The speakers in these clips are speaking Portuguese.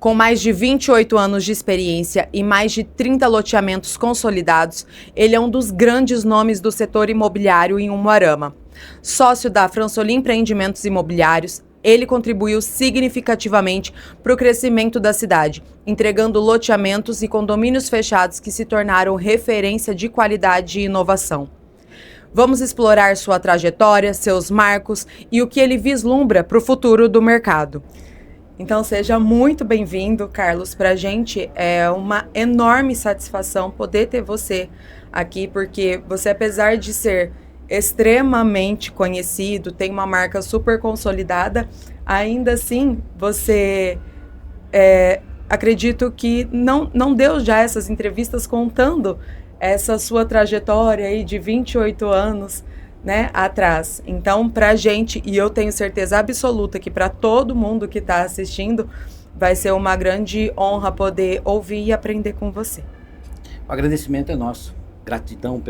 Com mais de 28 anos de experiência e mais de 30 loteamentos consolidados, ele é um dos grandes nomes do setor imobiliário em Umuarama. Sócio da Fransolim Empreendimentos Imobiliários, ele contribuiu significativamente para o crescimento da cidade, entregando loteamentos e condomínios fechados que se tornaram referência de qualidade e inovação. Vamos explorar sua trajetória, seus marcos e o que ele vislumbra para o futuro do mercado. Então seja muito bem-vindo, Carlos. Para a gente é uma enorme satisfação poder ter você aqui, porque você, apesar de ser extremamente conhecido, tem uma marca super consolidada, ainda assim você, acredito que não deu já essas entrevistas contando essa sua trajetória aí de 28 anos, né, atrás. Então, para a gente, e eu tenho certeza absoluta que para todo mundo que está assistindo, vai ser uma grande honra poder ouvir e aprender com você. O agradecimento é nosso. Gratidão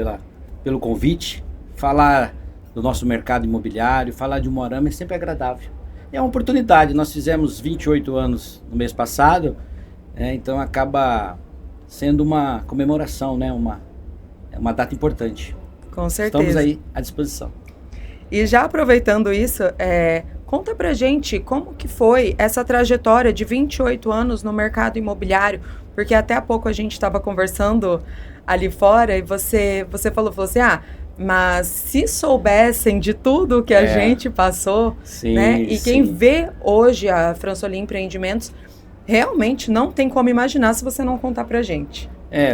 pelo convite. Falar do nosso mercado imobiliário, falar de Umuarama é sempre agradável. É uma oportunidade. Nós fizemos 28 anos no mês passado, então acaba sendo uma comemoração, né? Uma data importante. Com certeza. Estamos aí à disposição. E já aproveitando isso, conta pra gente como que foi essa trajetória de 28 anos no mercado imobiliário, porque até há pouco a gente estava conversando ali fora e você falou assim, mas se soubessem de tudo que a gente passou, sim, né? E quem vê hoje a Fransolim Empreendimentos, realmente não tem como imaginar se você não contar pra gente.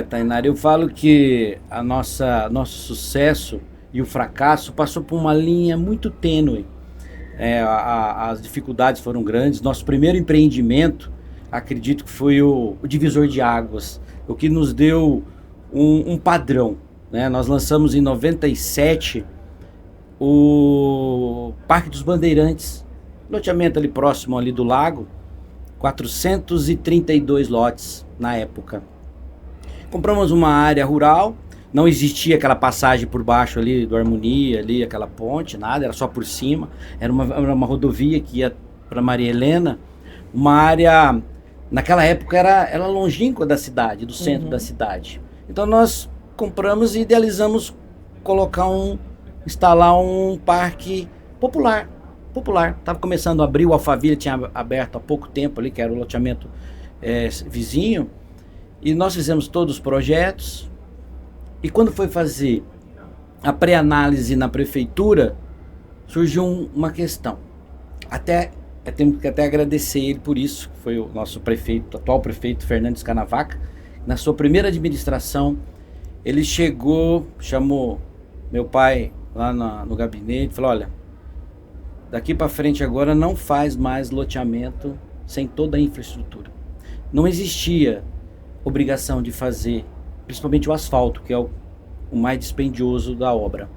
Tainara, eu falo que nosso sucesso e o fracasso passou por uma linha muito tênue. As dificuldades foram grandes. Nosso primeiro empreendimento, acredito que foi o divisor de águas, o que nos deu um padrão, né? Nós lançamos em 97 o Parque dos Bandeirantes, loteamento ali próximo ali do lago, 432 lotes na época. Compramos uma área rural, não existia aquela passagem por baixo ali do Harmonia, ali, aquela ponte, nada, era só por cima. Era uma rodovia que ia para Maria Helena, uma área, naquela época era longínqua da cidade, do centro da cidade. Então nós compramos e idealizamos instalar um parque popular. Estava começando a abrir, o Alphaville tinha aberto há pouco tempo ali, que era o loteamento vizinho. E nós fizemos todos os projetos, e quando foi fazer a pré-análise na prefeitura, surgiu uma questão. Temos que até agradecer ele por isso, que foi o nosso prefeito, atual prefeito Fernandes Canavaca. Na sua primeira administração, ele chamou meu pai lá no gabinete e falou, olha, daqui para frente agora não faz mais loteamento sem toda a infraestrutura. Não existia obrigação de fazer, principalmente o asfalto, que é o mais dispendioso da obra.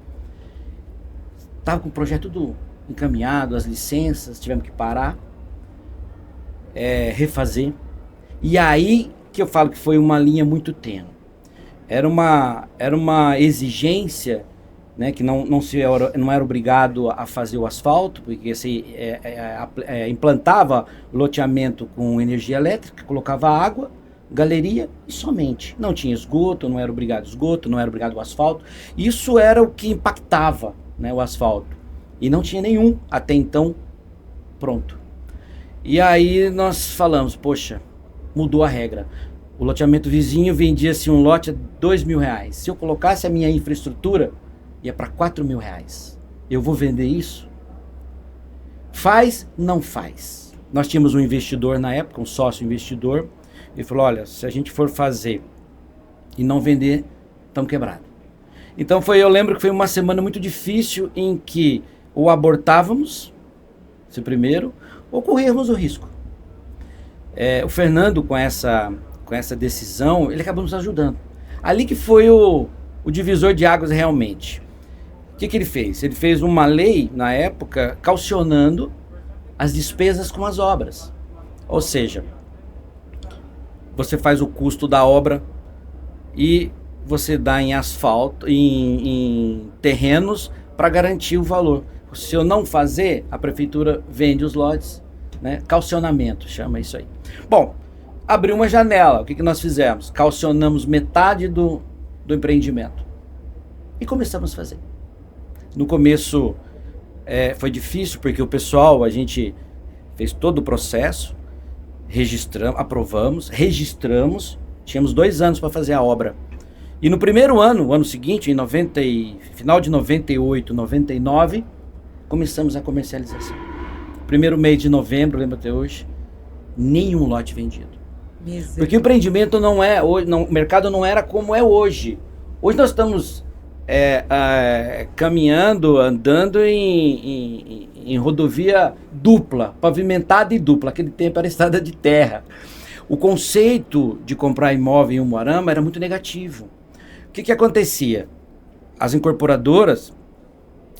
Estava com o projeto tudo encaminhado, as licenças, tivemos que parar, refazer. E aí que eu falo que foi uma linha muito tênue. Era uma exigência, né, que não era obrigado a fazer o asfalto, porque você implantava loteamento com energia elétrica, colocava água, galeria e somente. Não tinha esgoto, não era obrigado o asfalto. Isso era o que impactava, né, o asfalto. E não tinha nenhum até então pronto. E aí nós falamos, poxa, mudou a regra. O loteamento vizinho vendia-se um lote a R$2.000. Se eu colocasse a minha infraestrutura, ia para R$4.000. Eu vou vender isso? Faz? Não faz. Nós tínhamos um investidor na época, um sócio investidor. Ele falou, olha, se a gente for fazer e não vender, estamos quebrados. Então eu lembro que foi uma semana muito difícil em que ou abortávamos, se primeiro, ou corríamos o risco. O Fernando, com essa decisão, ele acabou nos ajudando. Ali que foi o divisor de águas realmente. que ele fez? Ele fez uma lei, na época, calcionando as despesas com as obras. Ou seja, você faz o custo da obra e você dá em asfalto, em terrenos, para garantir o valor. Se eu não fazer, a prefeitura vende os lotes, né? Calcionamento, chama isso aí. Bom, abriu uma janela, o que nós fizemos? Calcionamos metade do empreendimento e começamos a fazer. No começo foi difícil, porque o pessoal, a gente fez todo o processo, registramos, aprovamos, registramos, tínhamos 2 anos para fazer a obra. E no primeiro ano, o ano seguinte, final de 98, 99, começamos a comercialização. Primeiro mês de novembro, lembro até hoje, nenhum lote vendido. Porque o empreendimento não é hoje, o mercado não era como é hoje. Hoje nós estamos caminhando, andando em rodovia dupla, pavimentada e dupla. Aquele tempo era estrada de terra. O conceito de comprar imóvel em Umuarama era muito negativo. O que acontecia? As incorporadoras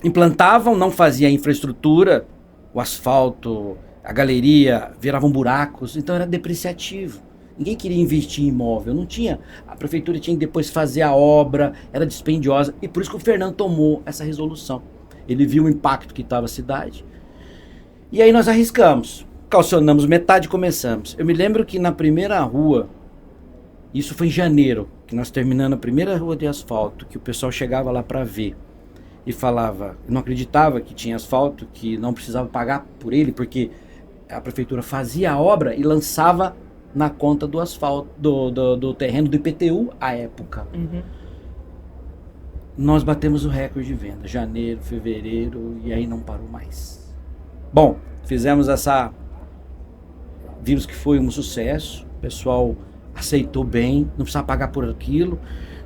implantavam, não faziam a infraestrutura, o asfalto, a galeria, viravam buracos, então era depreciativo. Ninguém queria investir em imóvel, não tinha. A prefeitura tinha que depois fazer a obra, era dispendiosa, e por isso que o Fernando tomou essa resolução. Ele viu o impacto que estava a cidade. E aí nós arriscamos, calcionamos metade e começamos. Eu me lembro que na primeira rua, isso foi em janeiro, que nós terminando a primeira rua de asfalto, que o pessoal chegava lá para ver e falava, não acreditava que tinha asfalto, que não precisava pagar por ele, porque a prefeitura fazia a obra e lançava na conta do asfalto, do terreno do IPTU à época. Uhum. Nós batemos o recorde de venda, janeiro, fevereiro, e aí não parou mais. Bom, fizemos vimos que foi um sucesso, o pessoal aceitou bem, não precisava pagar por aquilo.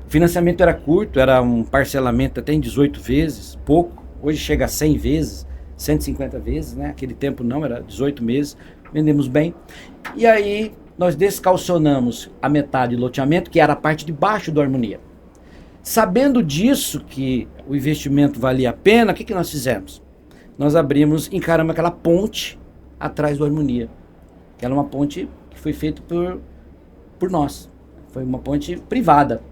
O financiamento era curto, era um parcelamento até em 18 vezes, pouco. Hoje chega a 100 vezes, 150 vezes, né? Aquele tempo não, era 18 meses, vendemos bem. E aí nós descalcionamos a metade do loteamento, que era a parte de baixo do Harmonia. Sabendo disso, que o investimento valia a pena, o que nós fizemos? Nós encaramos aquela ponte atrás do Harmonia, que era uma ponte que foi feita por nós. Foi uma ponte privada.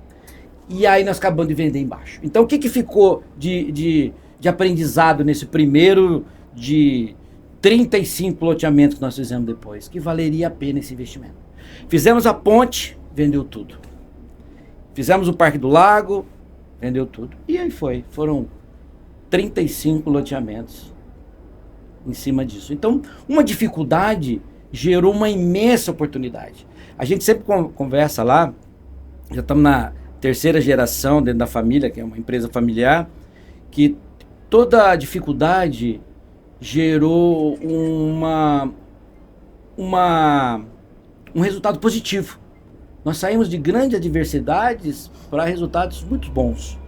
E aí nós acabamos de vender embaixo. Então o que ficou de aprendizado nesse primeiro de 35 loteamentos que nós fizemos depois? Que valeria a pena esse investimento. Fizemos a ponte, vendeu tudo. Fizemos o Parque do Lago, vendeu tudo. E aí foram 35 loteamentos em cima disso. Então, uma dificuldade gerou uma imensa oportunidade. A gente sempre conversa lá, já estamos na terceira geração dentro da família, que é uma empresa familiar, que toda a dificuldade gerou um resultado positivo. Nós saímos de grandes adversidades para resultados muito bons.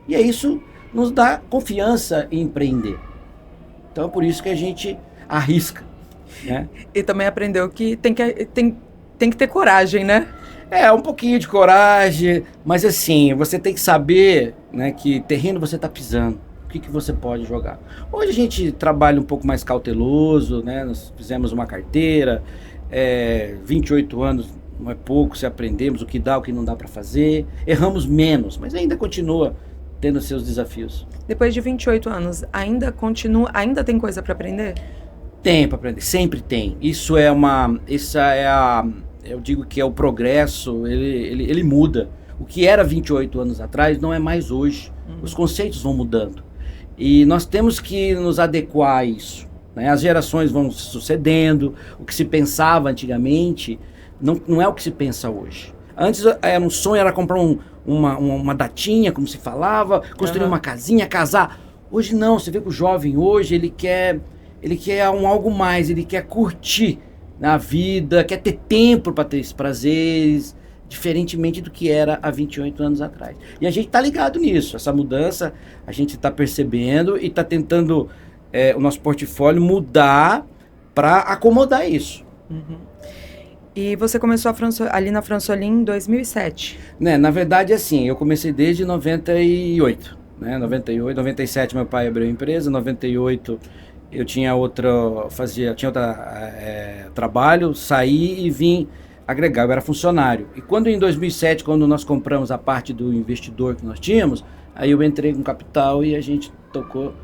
E é isso nos dá confiança em empreender. Então é por isso que a gente arrisca, né? E também aprendeu que tem que ter coragem, né? Um pouquinho de coragem, mas assim, você tem que saber, né, que terreno você está pisando, o que você pode jogar. Hoje a gente trabalha um pouco mais cauteloso, né? Nós fizemos uma carteira, 28 anos não é pouco, se aprendemos o que dá, o que não dá para fazer, erramos menos, mas ainda continua tendo seus desafios. Depois de 28 anos, ainda tem coisa para aprender? Tem para aprender, sempre tem. Eu digo que é o progresso, ele muda. O que era 28 anos atrás não é mais hoje. Os conceitos vão mudando. E nós temos que nos adequar a isso, né? As gerações vão se sucedendo, o que se pensava antigamente não é o que se pensa hoje. Antes era um sonho, era comprar uma datinha, como se falava, construir uma casinha, casar. Hoje não, você vê que o jovem hoje, ele quer algo mais, ele quer curtir na vida, quer ter tempo para ter esses prazeres, diferentemente do que era há 28 anos atrás. E a gente está ligado nisso, essa mudança a gente está percebendo e está tentando o nosso portfólio mudar para acomodar isso. Uhum. E você começou ali na Fransolim em 2007? Né, na verdade, assim, eu comecei desde 98. né? 98, 97 meu pai abriu a empresa, 98 eu tinha trabalho, saí e vim agregar, eu era funcionário. E quando em 2007, quando nós compramos a parte do investidor que nós tínhamos, aí eu entrei com capital e a gente tocou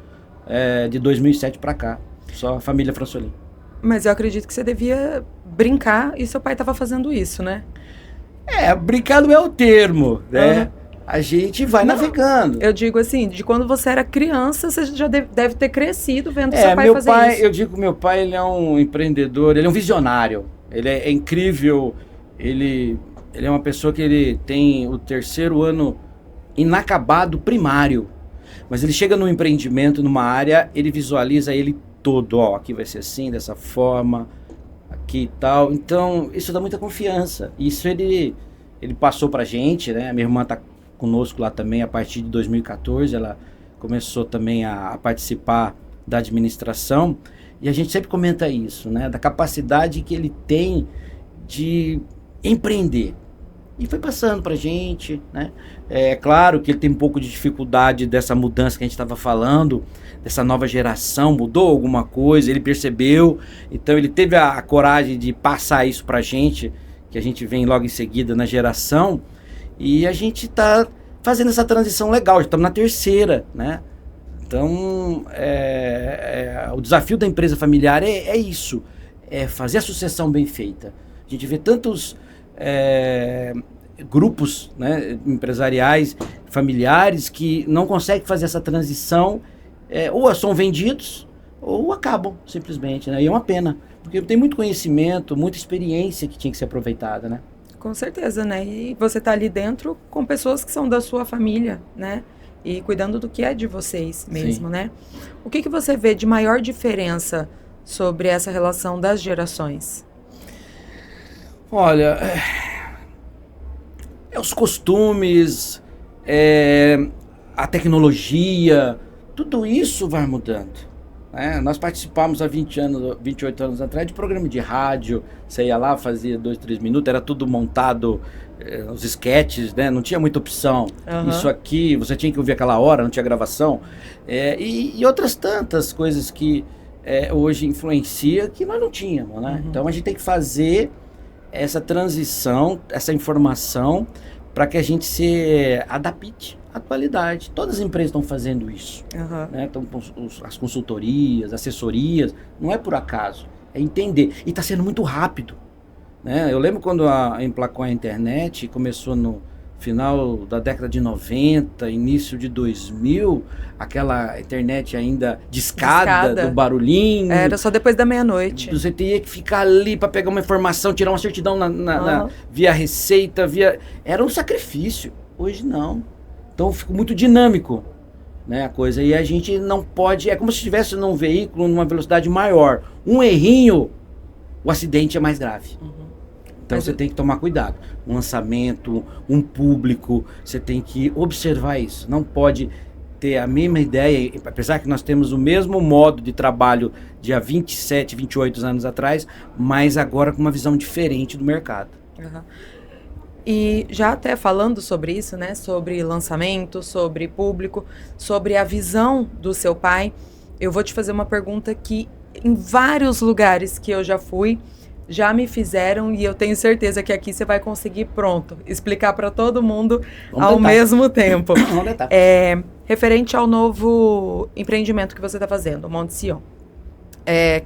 de 2007 para cá, só a família Fransolim. Mas eu acredito que você devia brincar e seu pai estava fazendo isso, né? Brincar não é o termo, né? A gente vai navegando. Eu digo assim, de quando você era criança, você já deve ter crescido vendo seu pai fazer isso. Eu digo que meu pai, ele é um empreendedor, ele é um visionário. Ele é incrível, ele é uma pessoa que ele tem o 3º ano inacabado primário. Mas ele chega no empreendimento, numa área, ele visualiza ele todo. Ó, aqui vai ser assim, dessa forma, aqui e tal. Então, isso dá muita confiança. Isso ele passou pra gente, né? Minha irmã tá conosco lá também a partir de 2014. Ela começou também a participar da administração. E a gente sempre comenta isso, né? Da capacidade que ele tem de empreender. E foi passando pra gente, né? É claro que ele tem um pouco de dificuldade dessa mudança que a gente estava falando, dessa nova geração, mudou alguma coisa, ele percebeu, então ele teve a coragem de passar isso pra gente, que a gente vem logo em seguida na geração, e a gente tá fazendo essa transição legal, já estamos na 3ª, né? Então, o desafio da empresa familiar é isso, é fazer a sucessão bem feita. A gente vê tantos grupos, né, empresariais, familiares, que não conseguem fazer essa transição, ou são vendidos, ou acabam, simplesmente, né? E é uma pena, porque tem muito conhecimento, muita experiência que tinha que ser aproveitada, né? Com certeza, né? E você tá ali dentro com pessoas que são da sua família, né? E cuidando do que é de vocês mesmo, né? O que você vê de maior diferença sobre essa relação das gerações? Olha, os costumes, a tecnologia, tudo isso vai mudando. Nós participamos há 28 anos atrás de programa de rádio. Você ia lá, fazia 2, 3 minutos, era tudo montado, os esquetes, né? Não tinha muita opção. Isso aqui, você tinha que ouvir aquela hora, não tinha gravação. E outras tantas coisas que hoje influencia que nós não tínhamos, né? Então a gente tem que fazer essa transição, essa informação, para que a gente se adapte à atualidade. Todas as empresas estão fazendo isso. Né? Então, as consultorias, assessorias, não é por acaso, é entender. E está sendo muito rápido. Né? Eu lembro quando emplacou a internet, começou no final da década de 90, início de 2000, aquela internet ainda discada, do barulhinho. Era só depois da meia-noite. Você tinha que ficar ali para pegar uma informação, tirar uma certidão via receita, era um sacrifício. Hoje não. Então ficou muito dinâmico, né, a coisa. E a gente não pode... É como se estivesse num veículo numa velocidade maior. Um errinho, o acidente é mais grave. Então você tem que tomar cuidado. Um lançamento, um público, você tem que observar isso. Não pode ter a mesma ideia, apesar que nós temos o mesmo modo de trabalho de há 27, 28 anos atrás, mas agora com uma visão diferente do mercado. E já até falando sobre isso, né, sobre lançamento, sobre público, sobre a visão do seu pai, eu vou te fazer uma pergunta que em vários lugares que eu já fui, já me fizeram, e eu tenho certeza que aqui você vai conseguir, explicar para todo mundo ao mesmo tempo. Referente ao novo empreendimento que você está fazendo, o Monte Sion.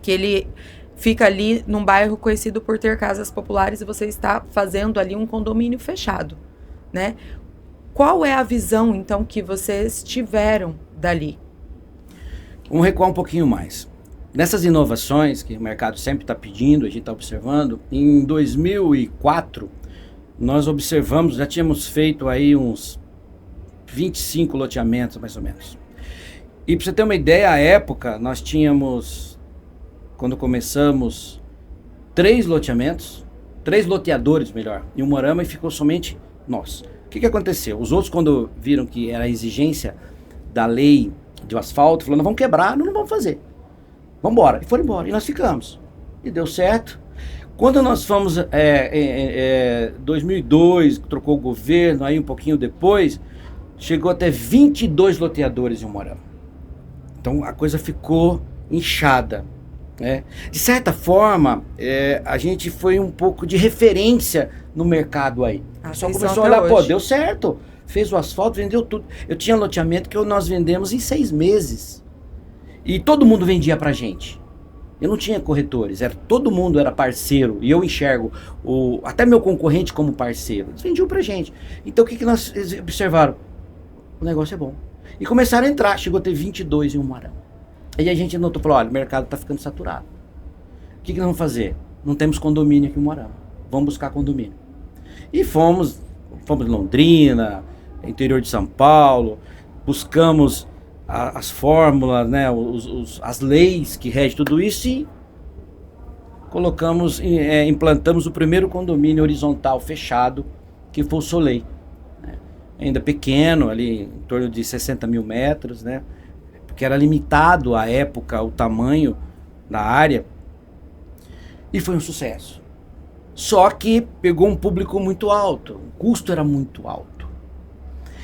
Que ele fica ali num bairro conhecido por ter casas populares e você está fazendo ali um condomínio fechado, né? Qual é a visão, então, que vocês tiveram dali? Vamos recuar um pouquinho mais. Nessas inovações que o mercado sempre está pedindo, a gente está observando, em 2004, nós observamos, já tínhamos feito aí uns 25 loteamentos, mais ou menos. E para você ter uma ideia, à época, nós tínhamos, quando começamos, 3 loteamentos, 3 loteadores, melhor, em Umuarama, e ficou somente nós. O que aconteceu? Os outros, quando viram que era a exigência da lei de asfalto, falaram, não vamos quebrar, não vamos fazer. Vamos embora. E foram embora. E nós ficamos. E deu certo. Quando nós fomos, 2002, trocou o governo, aí um pouquinho depois, chegou até 22 loteadores em Umuarama. Então a coisa ficou inchada. Né? De certa forma, a gente foi um pouco de referência no mercado aí. O pessoal começou a olhar, pô, deu certo. Fez o asfalto, vendeu tudo. Eu tinha loteamento que nós vendemos em 6 meses. E todo mundo vendia pra gente. Eu não tinha corretores, todo mundo era parceiro. E eu enxergo até meu concorrente como parceiro. Eles vendiam pra gente. Então o que nós observaram? O negócio é bom. E começaram a entrar. Chegou a ter 22 em Umuarama. Aí a gente notou, falou, olha, o mercado está ficando saturado. O que nós vamos fazer? Não temos condomínio aqui em Umuarama. Vamos buscar condomínio. E fomos em Londrina, interior de São Paulo, buscamos as fórmulas, né, as leis que regem tudo isso e implantamos o primeiro condomínio horizontal fechado, que foi o Soleil. Né? Ainda pequeno, ali em torno de 60 mil metros, né? Que era limitado à época o tamanho da área, e foi um sucesso. Só que pegou um público muito alto, o custo era muito alto.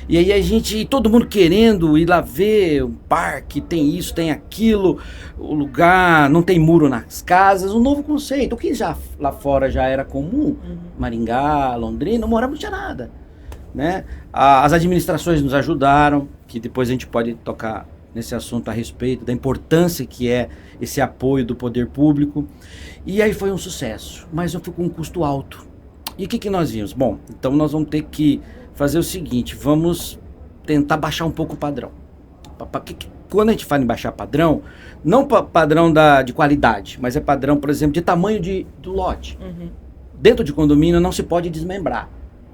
E aí todo mundo querendo ir lá ver um parque, tem isso, tem aquilo, o lugar, não tem muro nas casas, um novo conceito. O que já lá fora já era comum, Maringá, Londrina, Umuarama não tinha nada. Né? As administrações nos ajudaram, que depois a gente pode tocar nesse assunto a respeito da importância que é esse apoio do poder público. E aí foi um sucesso, mas eu fui com um custo alto. E o que nós vimos? Bom, então nós vamos ter que fazer o seguinte, vamos tentar baixar um pouco o padrão. Quando a gente fala em baixar padrão, não padrão de qualidade, mas é padrão, por exemplo, de tamanho do lote. Dentro de condomínio não se pode desmembrar.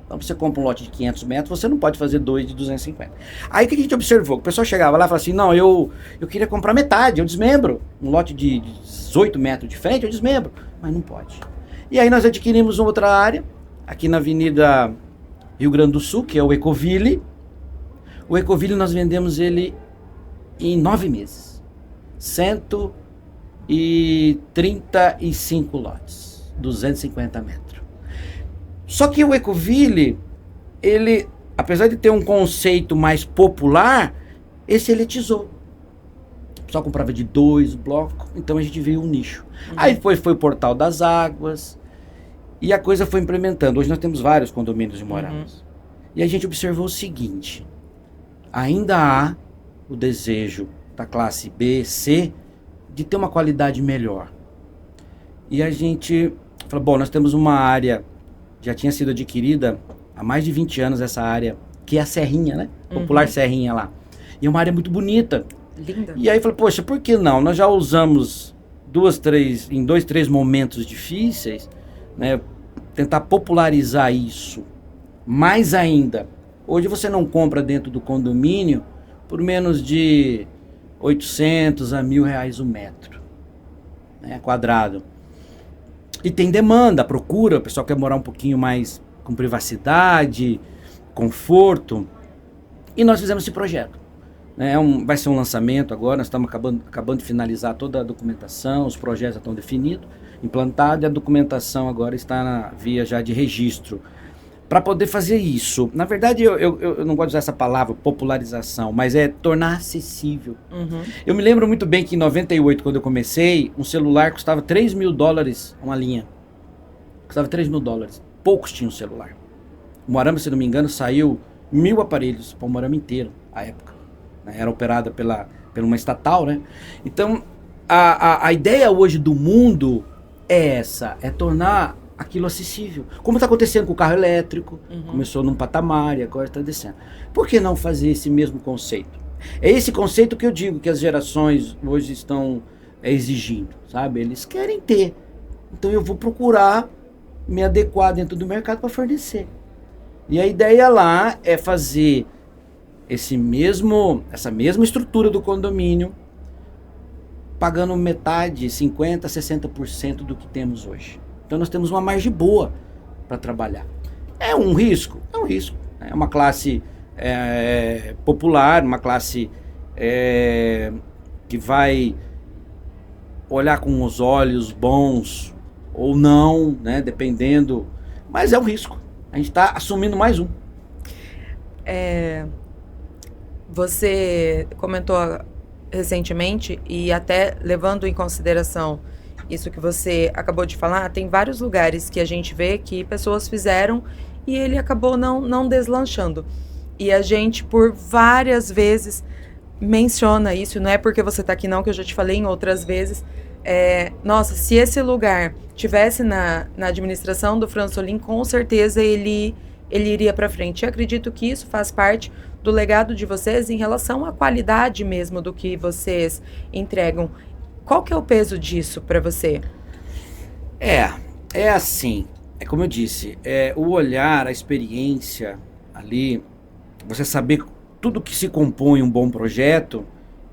Então você compra um lote de 500 metros, você não pode fazer 2 de 250. Aí o que a gente observou? O pessoal chegava lá e falava assim, não, eu queria comprar metade, eu desmembro. Um lote de 18 metros de frente, eu desmembro. Mas não pode. E aí nós adquirimos uma outra área, aqui na Avenida Rio Grande do Sul, que é o Ecoville. O Ecoville nós vendemos ele em 9 meses. 135 lotes, 250 metros. Só que o Ecoville, ele, apesar de ter um conceito mais popular, esse elitizou. O pessoal comprava de 2 blocos, então a gente veio um nicho. Aí foi o Portal das Águas, e a coisa foi implementando. Hoje nós temos vários condomínios de Umuaramas. E a gente observou o seguinte, ainda há o desejo da classe B, C, de ter uma qualidade melhor. E a gente falou, bom, nós temos uma área, já tinha sido adquirida há mais de 20 anos essa área, que é a Serrinha, né? Popular Serrinha lá. E é uma área muito bonita. Linda. E aí falei, poxa, por que não? Nós já usamos em 2, 3 momentos difíceis, né? Tentar popularizar isso. Mais ainda, hoje você não compra dentro do condomínio por menos de 800 a R$1.000 o metro, né? Quadrado. E tem demanda, procura, o pessoal quer morar um pouquinho mais com privacidade, conforto. E nós fizemos esse projeto. Vai ser um lançamento agora, nós estamos acabando de finalizar toda a documentação, os projetos já estão definidos, implantados, e a documentação agora está na via já de registro. Para poder fazer isso, na verdade eu não gosto de usar essa palavra, popularização, mas é tornar acessível. Eu me lembro muito bem que em 98, quando eu comecei, um celular custava $3.000, uma linha. Custava $3.000. Poucos tinham celular. O Umuarama, se não me engano, saiu 1.000 aparelhos para o Umuarama inteiro, à época. Era operada pela uma estatal, né? Então, a ideia hoje do mundo é essa, é tornar aquilo acessível. Como está acontecendo com o carro elétrico, começou num patamar e agora está descendo. Por que não fazer esse mesmo conceito? É esse conceito que eu digo que as gerações hoje estão exigindo, sabe? Eles querem ter. Então eu vou procurar me adequar dentro do mercado para fornecer. E a ideia lá é fazer essa mesma estrutura do condomínio, pagando metade, 50%, 60% do que temos hoje. Então nós temos uma margem boa para trabalhar. É um risco? É um risco. É uma classe popular, uma classe que vai olhar com os olhos bons ou não, né, dependendo. Mas é um risco. A gente está assumindo mais um. Você comentou recentemente, e até levando em consideração isso que você acabou de falar, tem vários lugares que a gente vê que pessoas fizeram e ele acabou não deslanchando. E a gente, por várias vezes, menciona isso, não é porque você está aqui não, que eu já te falei em outras vezes. Nossa, se esse lugar tivesse na administração do Fransolim, com certeza ele iria para frente. Eu acredito que isso faz parte do legado de vocês em relação à qualidade mesmo do que vocês entregam. Qual que é o peso disso para você? É assim, é como eu disse, o olhar, a experiência ali, você saber tudo que se compõe um bom projeto,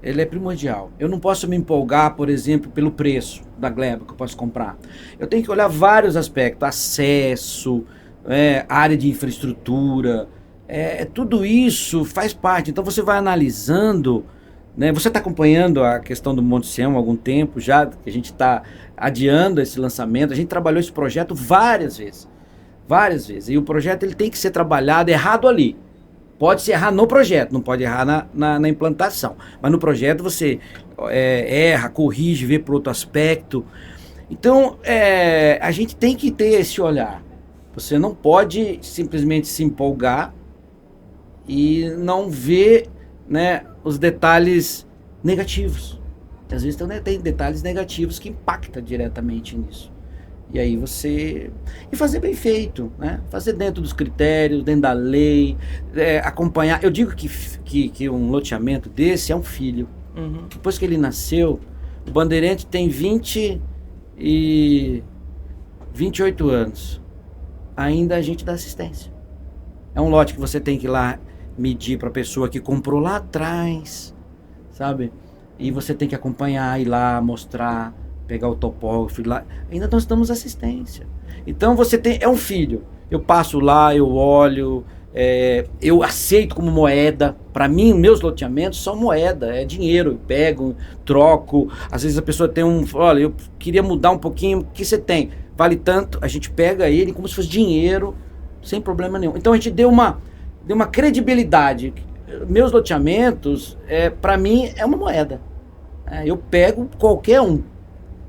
ele é primordial. Eu não posso me empolgar, por exemplo, pelo preço da gleba que eu posso comprar. Eu tenho que olhar vários aspectos, acesso, área de infraestrutura, tudo isso faz parte. Então você vai analisando, né? Você está acompanhando a questão do Monte Sião há algum tempo já, que a gente está adiando esse lançamento. A gente trabalhou esse projeto várias vezes. E o projeto ele tem que ser trabalhado errado ali. Pode-se errar no projeto, não pode errar na implantação. Mas no projeto você erra, corrige, vê por outro aspecto. Então, a gente tem que ter esse olhar. Você não pode simplesmente se empolgar e não ver, né, os detalhes negativos. Às vezes tem detalhes negativos que impactam diretamente nisso. E aí e fazer bem feito, né? Fazer dentro dos critérios, dentro da lei, acompanhar. Eu digo que um loteamento desse é um filho. Uhum. Depois que ele nasceu, o Bandeirante tem 28 anos. Ainda a gente dá assistência. É um lote que você tem que ir lá medir para a pessoa que comprou lá atrás, sabe? E você tem que acompanhar, ir lá, mostrar, pegar o topógrafo, ir lá. Ainda nós damos assistência. Então é um filho. Eu passo lá, eu olho, eu aceito como moeda. Para mim, meus loteamentos são moeda, é dinheiro. Eu pego, troco. Às vezes a pessoa tem olha, eu queria mudar um pouquinho, o que você tem? Vale tanto, a gente pega ele como se fosse dinheiro, sem problema nenhum. Então a gente deu uma credibilidade. Meus loteamentos, para mim, é uma moeda. Eu pego qualquer um.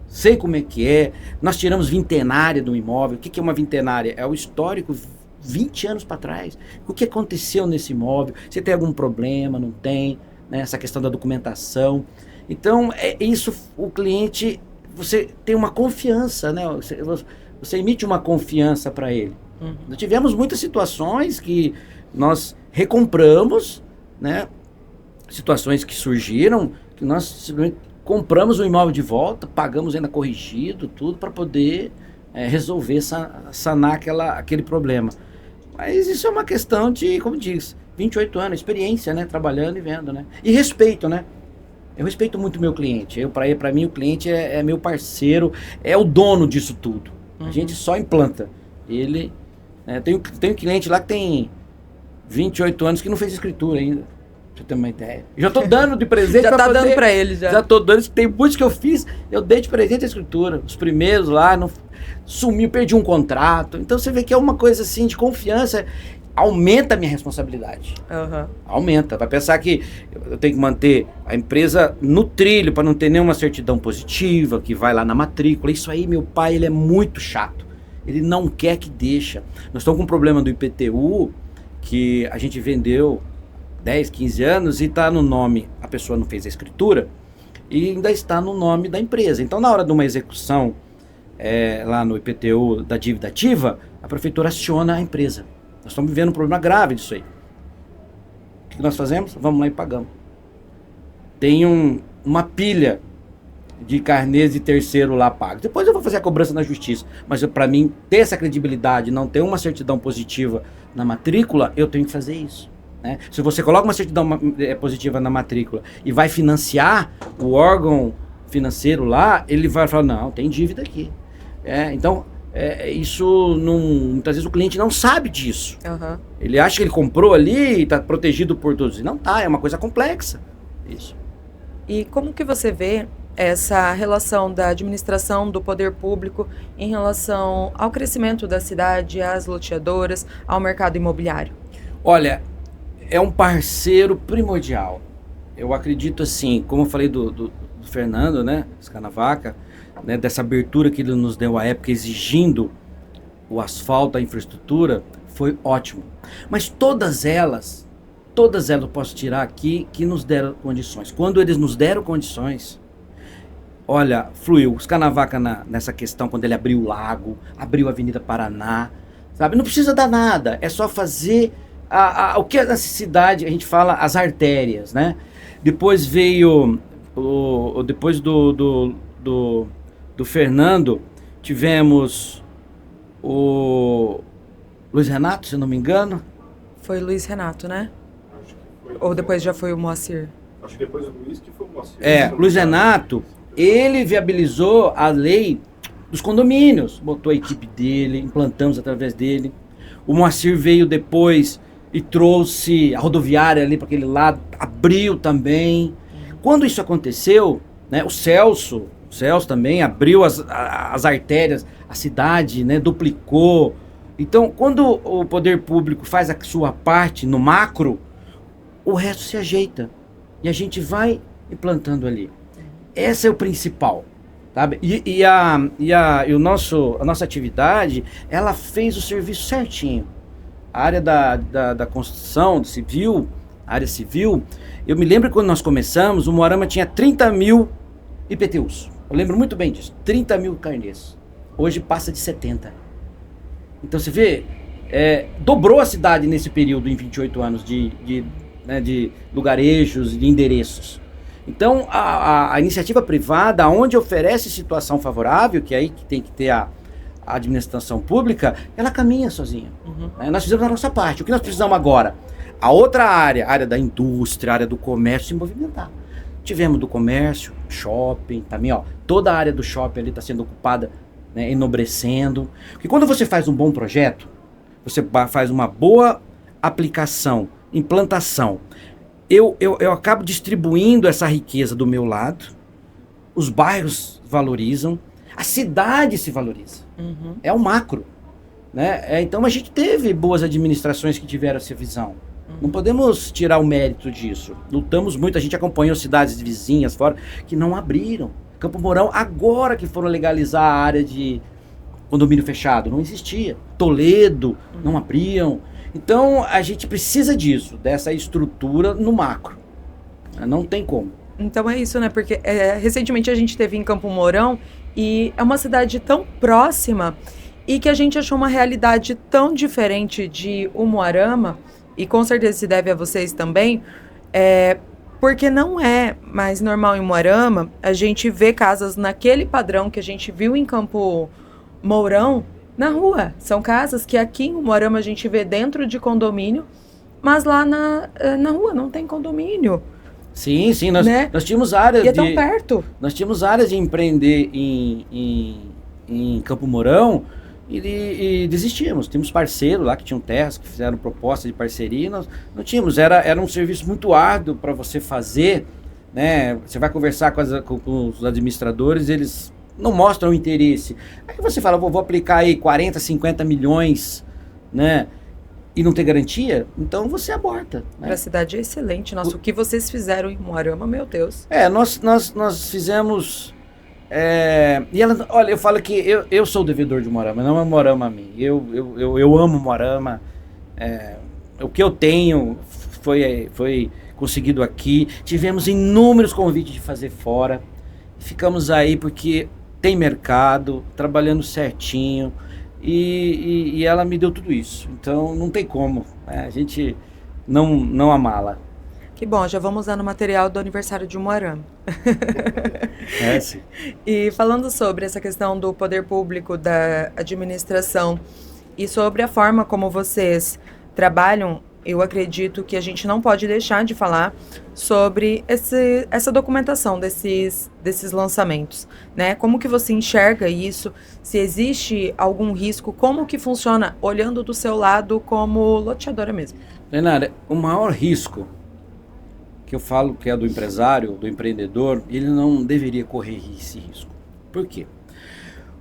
Sei como é que é. Nós tiramos vintenária do imóvel. O que é uma vintenária? É o histórico 20 anos para trás. O que aconteceu nesse imóvel? Se tem algum problema, não tem, né? Essa questão da documentação. Então, isso, o cliente, você tem uma confiança, né? Você emite uma confiança para ele. Uhum. Nós tivemos muitas situações que nós recompramos, né? Situações que surgiram, que nós simplesmente compramos o imóvel de volta, pagamos ainda corrigido, tudo, para poder resolver, sanar aquele problema. Mas isso é uma questão de, como diz, 28 anos, experiência, né? Trabalhando e vendo, né? E respeito, né? Eu respeito muito o meu cliente. Para mim, o cliente é meu parceiro, é o dono disso tudo. Uhum. A gente só implanta. Ele... tem um cliente lá que tem 28 anos que não fez escritura ainda. Pra você ter uma ideia. Já tô dando de presente. Já tá dando pra ele, já. Já tô dando. Tem muitos que eu fiz, eu dei de presente a escritura. Os primeiros lá, sumiu, perdi um contrato. Então você vê que é uma coisa assim de confiança. Aumenta a minha responsabilidade. Uhum. Aumenta. Vai pensar que eu tenho que manter a empresa no trilho para não ter nenhuma certidão positiva, que vai lá na matrícula. Isso aí, meu pai, ele é muito chato. Ele não quer que deixa. Nós estamos com um problema do IPTU, que a gente vendeu 10, 15 anos e está no nome, a pessoa não fez a escritura e ainda está no nome da empresa. Então, na hora de uma execução lá no IPTU da dívida ativa, a prefeitura aciona a empresa. Nós estamos vivendo um problema grave disso aí. O que nós fazemos? Vamos lá e pagamos. Tem uma pilha de carnês de terceiro lá pago. Depois eu vou fazer a cobrança na justiça. Mas para mim ter essa credibilidade, não ter uma certidão positiva na matrícula, eu tenho que fazer isso. Né? Se você coloca uma certidão positiva na matrícula e vai financiar o órgão financeiro lá, ele vai falar, não, tem dívida aqui. Então, isso muitas vezes o cliente não sabe disso. Uhum. Ele acha que ele comprou ali e está protegido por todos. E não tá, é uma coisa complexa. Isso. E como que você vê essa relação da administração do poder público em relação ao crescimento da cidade, às loteadoras, ao mercado imobiliário? Olha, é um parceiro primordial. Eu acredito assim, como eu falei do Fernando, né, Scanavaca, né, dessa abertura que ele nos deu à época, exigindo o asfalto, a infraestrutura, foi ótimo. Mas todas elas eu posso tirar aqui, que nos deram condições. Quando eles nos deram condições, olha, fluiu. O Scanavaca nessa questão, quando ele abriu o lago, abriu a Avenida Paraná, sabe? Não precisa dar nada, é só fazer o que a necessidade, a gente fala, as artérias, né? Depois veio, depois do Fernando, tivemos o Luiz Renato, se eu não me engano. Foi Luiz Renato, né? Ou depois já foi o Moacir? Acho que depois do Luiz que foi o Moacir. Luiz Renato, ele viabilizou a lei dos condomínios, botou a equipe dele, implantamos através dele. O Moacir veio depois e trouxe a rodoviária ali para aquele lado, abriu também. Quando isso aconteceu, né, o Celso também abriu as artérias, a cidade, né, duplicou. Então, quando o poder público faz a sua parte no macro, o resto se ajeita. E a gente vai implantando ali. Esse é o principal. Sabe? A nossa atividade, ela fez o serviço certinho. A área da construção civil, a área civil, eu me lembro que quando nós começamos, o Moarama tinha 30 mil IPTUs. Eu lembro muito bem disso, 30 mil carnês. Hoje passa de 70. Então você vê, dobrou a cidade nesse período, em 28 anos de lugarejos, de endereços. Então a iniciativa privada, onde oferece situação favorável, que é aí que tem que ter a administração pública, ela caminha sozinha. Nós fizemos a nossa parte. O que nós precisamos agora? A outra área, a área da indústria, a área do comércio, se movimentar. Tivemos do comércio, shopping, também, toda a área do shopping ali está sendo ocupada, né, enobrecendo. Porque quando você faz um bom projeto, você faz uma boa aplicação, implantação, eu acabo distribuindo essa riqueza do meu lado, os bairros valorizam, a cidade se valoriza. É o macro. Né? Então a gente teve boas administrações que tiveram essa visão. Não podemos tirar o mérito disso. Lutamos muito, a gente acompanhou cidades vizinhas fora que não abriram. Campo Mourão, agora que foram legalizar a área de condomínio fechado, não existia. Toledo, não abriam. Então a gente precisa disso, dessa estrutura no macro. Não tem como. Então é isso, né? Porque recentemente a gente esteve em Campo Mourão e é uma cidade tão próxima e que a gente achou uma realidade tão diferente de Umuarama, e com certeza se deve a vocês também, porque não é mais normal em Umuarama a gente ver casas naquele padrão que a gente viu em Campo Mourão na rua. São casas que aqui em Umuarama a gente vê dentro de condomínio, mas lá na rua não tem condomínio. Sim, nós tínhamos áreas e é tão perto. Nós tínhamos áreas de empreender em Campo Mourão e desistíamos. Tínhamos parceiros lá que tinham terras, que fizeram proposta de parceria, e nós não tínhamos. Era um serviço muito árduo para você fazer, né? Você vai conversar com os administradores, eles não mostram interesse. Aí você fala, vou aplicar aí 40, 50 milhões, né? E não ter garantia, então você aborta. Né? A cidade é excelente. Nossa, o que vocês fizeram em Umuarama, meu Deus. Nós fizemos... e ela, olha, eu falo que eu sou o devedor de Umuarama, não é Umuarama a mim. Eu amo Umuarama. O que eu tenho foi conseguido aqui. Tivemos inúmeros convites de fazer fora. Ficamos aí porque tem mercado, trabalhando certinho. E ela me deu tudo isso. Então não tem como, né? A gente não amá-la. Que bom, já vamos usar no material do aniversário de Umuarama. Sim. E falando sobre essa questão do poder público, da administração e sobre a forma como vocês trabalham, eu acredito que a gente não pode deixar de falar sobre essa documentação desses lançamentos, né? Como que você enxerga isso? Se existe algum risco, como que funciona, olhando do seu lado como loteadora mesmo? Renata, o maior risco que eu falo que é do empresário, do empreendedor, ele não deveria correr esse risco. Por quê?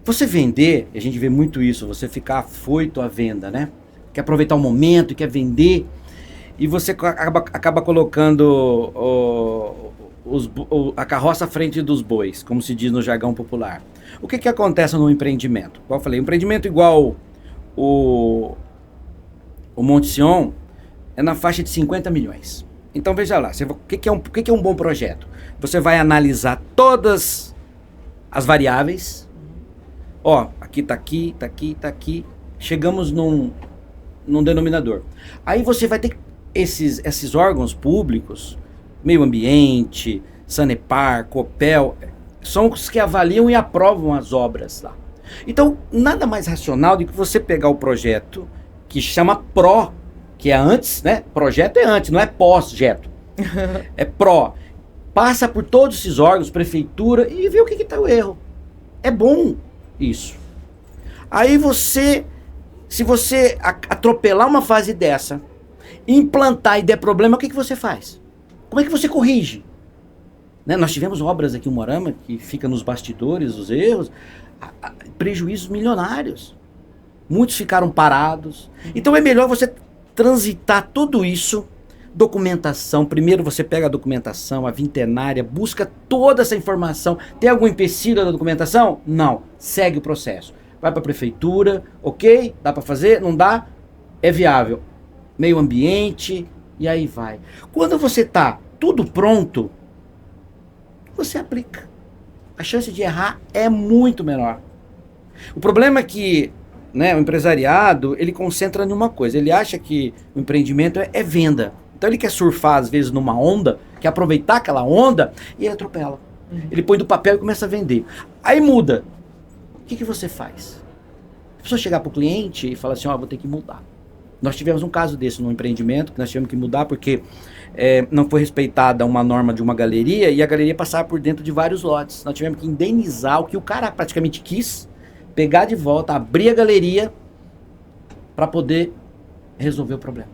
Você vender, a gente vê muito isso, você ficar afoito à venda, né? Quer aproveitar o momento, quer vender. e você acaba colocando a carroça à frente dos bois, como se diz no jargão popular. O que acontece no empreendimento? Como eu falei, um empreendimento igual o Monte Sion é na faixa de 50 milhões. Então veja lá, o que é um bom projeto? Você vai analisar todas as variáveis. Ó, aqui tá aqui, tá aqui, tá aqui. Chegamos num denominador. Aí você vai ter esses órgãos públicos, Meio Ambiente, Sanepar, Copel, são os que avaliam e aprovam as obras lá. Então, nada mais racional do que você pegar o projeto que chama PRO, que é antes, né? Projeto é antes, não é pós-jeto. É PRO. Passa por todos esses órgãos, prefeitura, e vê o que está o erro. É bom isso. Aí se você atropelar uma fase dessa, implantar e der problema, o que você faz? Como é que você corrige? Né? Nós tivemos obras aqui em Umuarama, que fica nos bastidores, os erros, prejuízos milionários. Muitos ficaram parados. Então é melhor você transitar tudo isso, documentação. Primeiro você pega a documentação, a vintenária, busca toda essa informação. Tem algum empecilho da documentação? Não. Segue o processo. Vai para a prefeitura, ok? Dá para fazer? Não dá? É viável. Meio Ambiente, e aí vai. Quando você tá tudo pronto, você aplica. A chance de errar é muito menor. O problema é que, né, o empresariado, ele concentra em uma coisa. Ele acha que o empreendimento é venda. Então ele quer surfar, às vezes, numa onda, quer aproveitar aquela onda e ele atropela. Ele põe do papel e começa a vender. Aí muda. O que você faz? A pessoa chegar para o cliente e falar assim, vou ter que mudar. Nós tivemos um caso desse num empreendimento, que nós tivemos que mudar porque não foi respeitada uma norma de uma galeria e a galeria passava por dentro de vários lotes. Nós tivemos que indenizar o que o cara praticamente quis, pegar de volta, abrir a galeria para poder resolver o problema.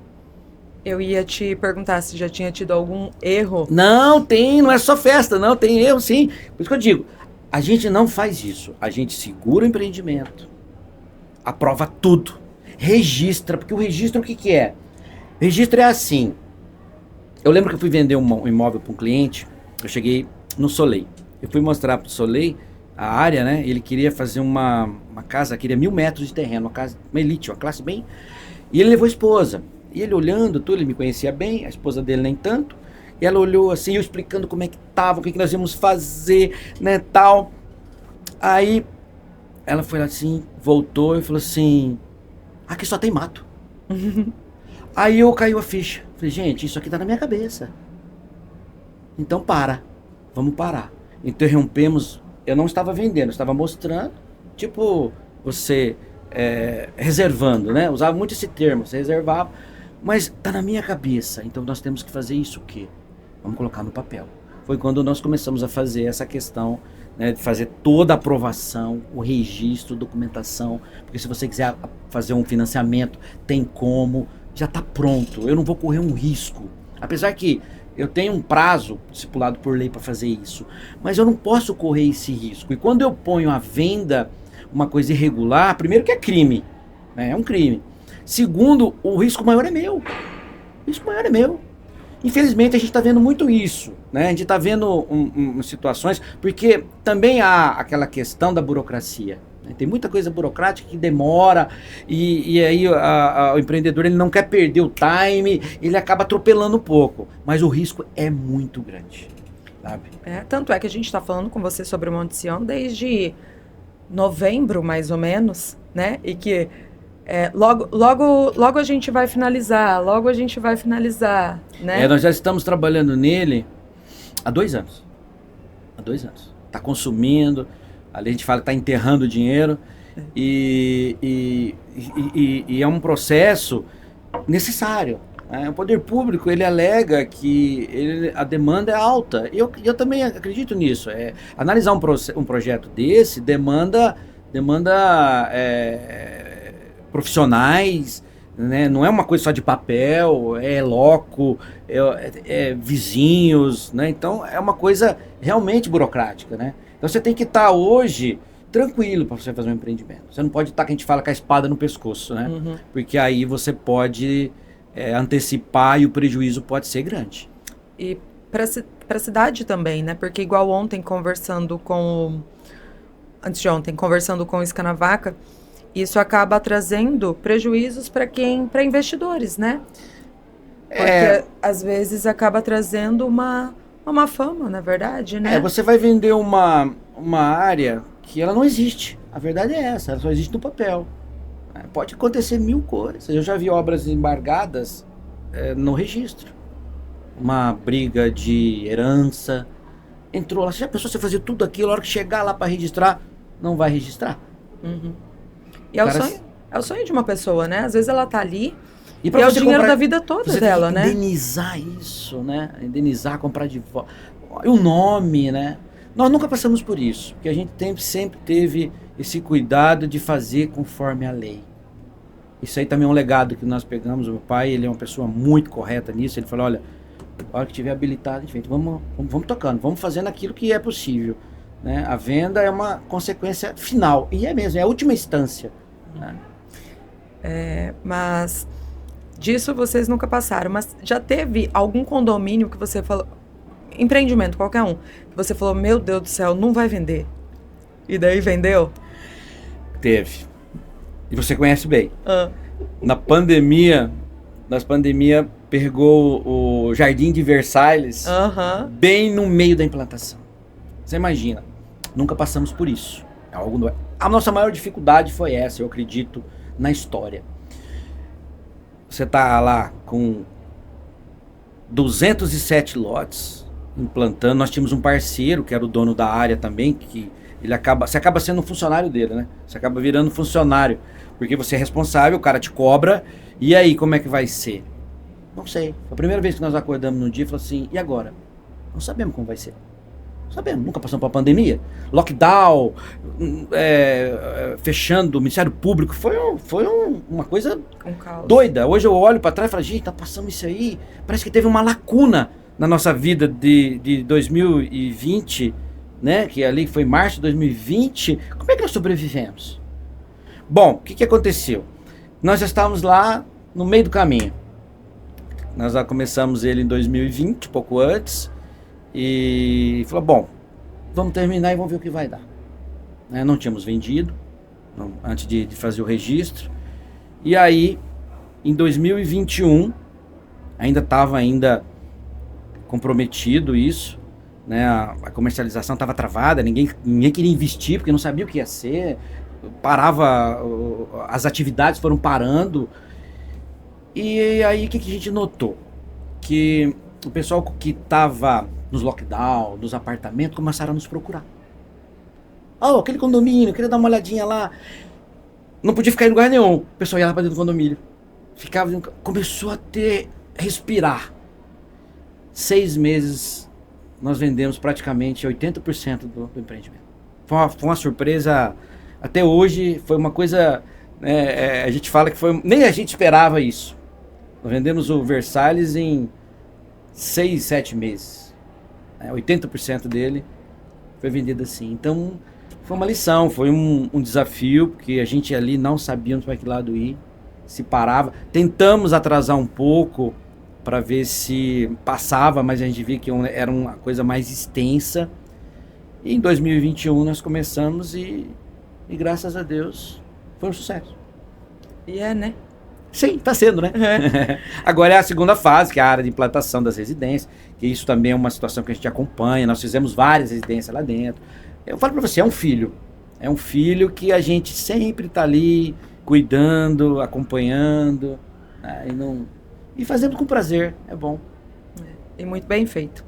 Eu ia te perguntar se já tinha tido algum erro. Não é só festa, não, tem erro sim. Por isso que eu digo, a gente não faz isso. A gente segura o empreendimento, aprova tudo, registra, porque o registro o que é? O registro é assim. Eu lembro que eu fui vender um imóvel para um cliente, eu cheguei no Soleil. Eu fui mostrar para o Soleil a área, né? Ele queria fazer uma casa, queria 1.000 metros de terreno, uma casa, uma elite, uma classe bem... E ele levou a esposa. E ele olhando tudo, ele me conhecia bem, a esposa dele nem tanto. E ela olhou assim, eu explicando como é que tava, o que nós íamos fazer, né, tal. Aí, ela foi lá assim, voltou e falou assim, aqui só tem mato. Aí caiu a ficha. Falei, gente, isso aqui tá na minha cabeça. Então vamos parar. Interrompemos, eu não estava vendendo, eu estava mostrando, tipo, você reservando, né? Usava muito esse termo, você reservava. Mas tá na minha cabeça, então nós temos que fazer isso o quê? Vamos colocar no papel. Foi quando nós começamos a fazer essa questão, né, de fazer toda a aprovação, o registro, documentação, porque se você quiser fazer um financiamento, tem como, já está pronto, eu não vou correr um risco. Apesar que eu tenho um prazo estipulado por lei para fazer isso, mas eu não posso correr esse risco. E quando eu ponho à venda uma coisa irregular, primeiro que é crime, né, é um crime. Segundo, o risco maior é meu. O risco maior é meu. Infelizmente, a gente está vendo muito isso, né? A gente está vendo situações, porque também há aquela questão da burocracia, né? Tem muita coisa burocrática que demora, e aí o empreendedor ele não quer perder o time, ele acaba atropelando um pouco, mas o risco é muito grande, sabe? Tanto é que a gente está falando com você sobre o Monte Sion desde novembro, mais ou menos, né? E que... logo a gente vai finalizar, né? Nós já estamos trabalhando nele há 2 anos. Está consumindo, ali a gente fala que está enterrando o dinheiro, e é um processo necessário. Né? O poder público, ele alega que a demanda é alta. Eu também acredito nisso. Analisar um projeto desse demanda profissionais, né? Não é uma coisa só de papel, é loco, é vizinhos, né? Então é uma coisa realmente burocrática, né? Então você tem que estar hoje tranquilo para você fazer um empreendimento. Você não pode estar, que a gente fala, com a espada no pescoço, né? Porque aí você pode antecipar e o prejuízo pode ser grande. E para a cidade também, né? Porque igual ontem antes de ontem, conversando com o Escanavaca, isso acaba trazendo prejuízos para investidores, né? Porque às vezes acaba trazendo uma má fama, na verdade, né? Você vai vender uma área que ela não existe. A verdade é essa, ela só existe no papel. Pode acontecer 1000 coisas. Eu já vi obras embargadas no registro. Uma briga de herança. Entrou lá, você já pensou você fazer tudo aquilo, a hora que chegar lá para registrar, não vai registrar. Uhum. E é o sonho de uma pessoa, né? Às vezes ela tá ali e pra é o dinheiro da vida toda dela, né? Indenizar isso, né? Indenizar, comprar de volta. E o nome, né? Nós nunca passamos por isso, porque a gente sempre teve esse cuidado de fazer conforme a lei. Isso aí também é um legado que nós pegamos. O meu pai, ele é uma pessoa muito correta nisso. Ele falou, olha, a hora que tiver habilitado, gente, vamos tocando, vamos fazendo aquilo que é possível. Né? A venda é uma consequência final, e é mesmo, é a última instância. Né? Mas disso vocês nunca passaram. Mas já teve algum condomínio que você falou, empreendimento, qualquer um, que você falou, meu Deus do céu, não vai vender? E daí vendeu? Teve. E você conhece bem. Na pandemia, pegou o Jardim de Versalhes bem no meio da implantação. Você imagina, nunca passamos por isso. A nossa maior dificuldade foi essa, eu acredito, na história. Você tá lá com 207 lotes implantando. Nós tínhamos um parceiro que era o dono da área também, que você acaba sendo um funcionário dele, né? Você acaba virando funcionário, porque você é responsável, o cara te cobra, e aí como é que vai ser? Não sei. Foi a primeira vez que nós acordamos num dia e falamos assim, e agora? Não sabemos como vai ser. Não sabemos, nunca passamos por uma pandemia. Lockdown, fechando o Ministério Público, foi uma coisa doida. Hoje eu olho para trás e falo, gente, tá passando isso aí, parece que teve uma lacuna na nossa vida de 2020, né? Que ali foi março de 2020. Como é que nós sobrevivemos? Bom, o que aconteceu? Nós já estávamos lá no meio do caminho. Nós já começamos ele em 2020, pouco antes, e falou, bom, vamos terminar e vamos ver o que vai dar. Não tínhamos vendido, antes de fazer o registro, e aí, em 2021, ainda estava comprometido isso, né? A comercialização estava travada, ninguém queria investir, porque não sabia o que ia ser, as atividades foram parando. E aí o que a gente notou? Que o pessoal que estava nos lockdown, nos apartamentos, começaram a nos procurar. Aquele condomínio, queria dar uma olhadinha lá. Não podia ficar em lugar nenhum. O pessoal ia lá para dentro do condomínio. Começou a respirar. 6 meses nós vendemos praticamente 80% do empreendimento. Foi uma surpresa. Até hoje foi uma coisa... a gente fala que nem a gente esperava isso. Nós vendemos o Versalhes em 6, 7 meses. 80% dele foi vendido assim. Então, foi uma lição, foi um desafio, porque a gente ali não sabíamos para que lado ir, se parava. Tentamos atrasar um pouco para ver se passava, mas a gente via que era uma coisa mais extensa. E em 2021 nós começamos e graças a Deus foi um sucesso. E né? Sim, está sendo, né? Agora é a segunda fase, que é a área de implantação das residências, que isso também é uma situação que a gente acompanha. Nós fizemos várias residências lá dentro. Eu falo para você, é um filho. É um filho que a gente sempre está ali cuidando, acompanhando, né? E fazendo com prazer, é bom. E muito bem feito.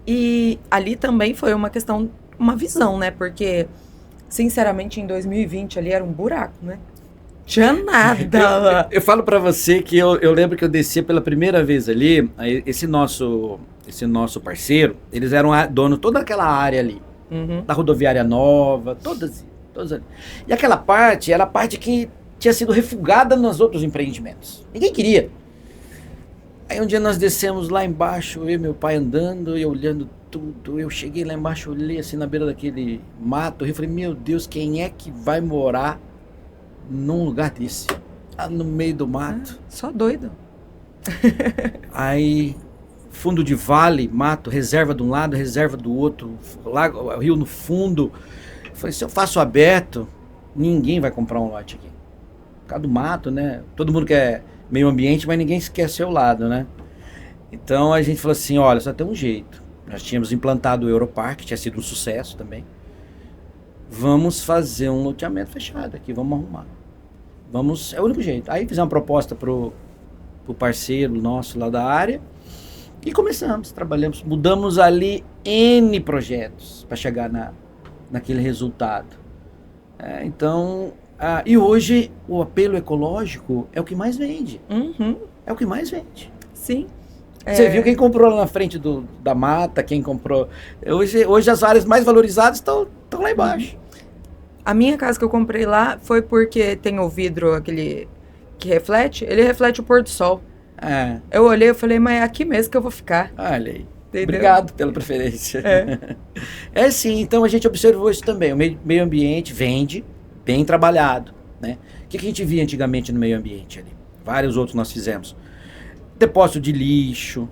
E ali também foi uma questão, uma visão, né? Porque, sinceramente, em 2020 ali era um buraco, né? Tinha nada. Eu falo pra você que eu lembro que eu descia pela primeira vez ali, esse nosso parceiro, eles eram dono toda aquela área ali, da rodoviária nova, todas ali. E aquela parte era a parte que tinha sido refugada nos outros empreendimentos. Ninguém queria. Aí um dia nós descemos lá embaixo, eu e meu pai andando e olhando tudo. Eu cheguei lá embaixo, olhei assim na beira daquele mato, eu falei, meu Deus, quem é que vai morar num lugar desse? lá no meio do mato. Só doido. Aí, fundo de vale, mato, reserva de um lado, reserva do outro, lago, rio no fundo. Eu falei, se eu faço aberto, ninguém vai comprar um lote aqui. Por causa do mato, né? Todo mundo quer meio ambiente, mas ninguém quer seu lado, né? Então a gente falou assim, olha, só tem um jeito. Nós tínhamos implantado o Europark, tinha sido um sucesso também. Vamos fazer um loteamento fechado aqui, vamos arrumar. É o único jeito. Aí fizemos uma proposta pro parceiro nosso lá da área e começamos, trabalhamos, mudamos ali N projetos para chegar naquele resultado. Então, e hoje o apelo ecológico é o que mais vende. Uhum. É o que mais vende. Sim. Você viu quem comprou lá na frente da mata, quem comprou... Hoje as áreas mais valorizadas estão lá embaixo. A minha casa que eu comprei lá foi porque tem o vidro, aquele que reflete, ele reflete o pôr do sol. Eu olhei e falei, mas é aqui mesmo que eu vou ficar. Olha aí. Entendeu? Obrigado pela preferência. Sim, então a gente observou isso também. O meio ambiente vende bem trabalhado, né? O que a gente via antigamente no meio ambiente ali? Vários outros nós fizemos. Depósito de lixo,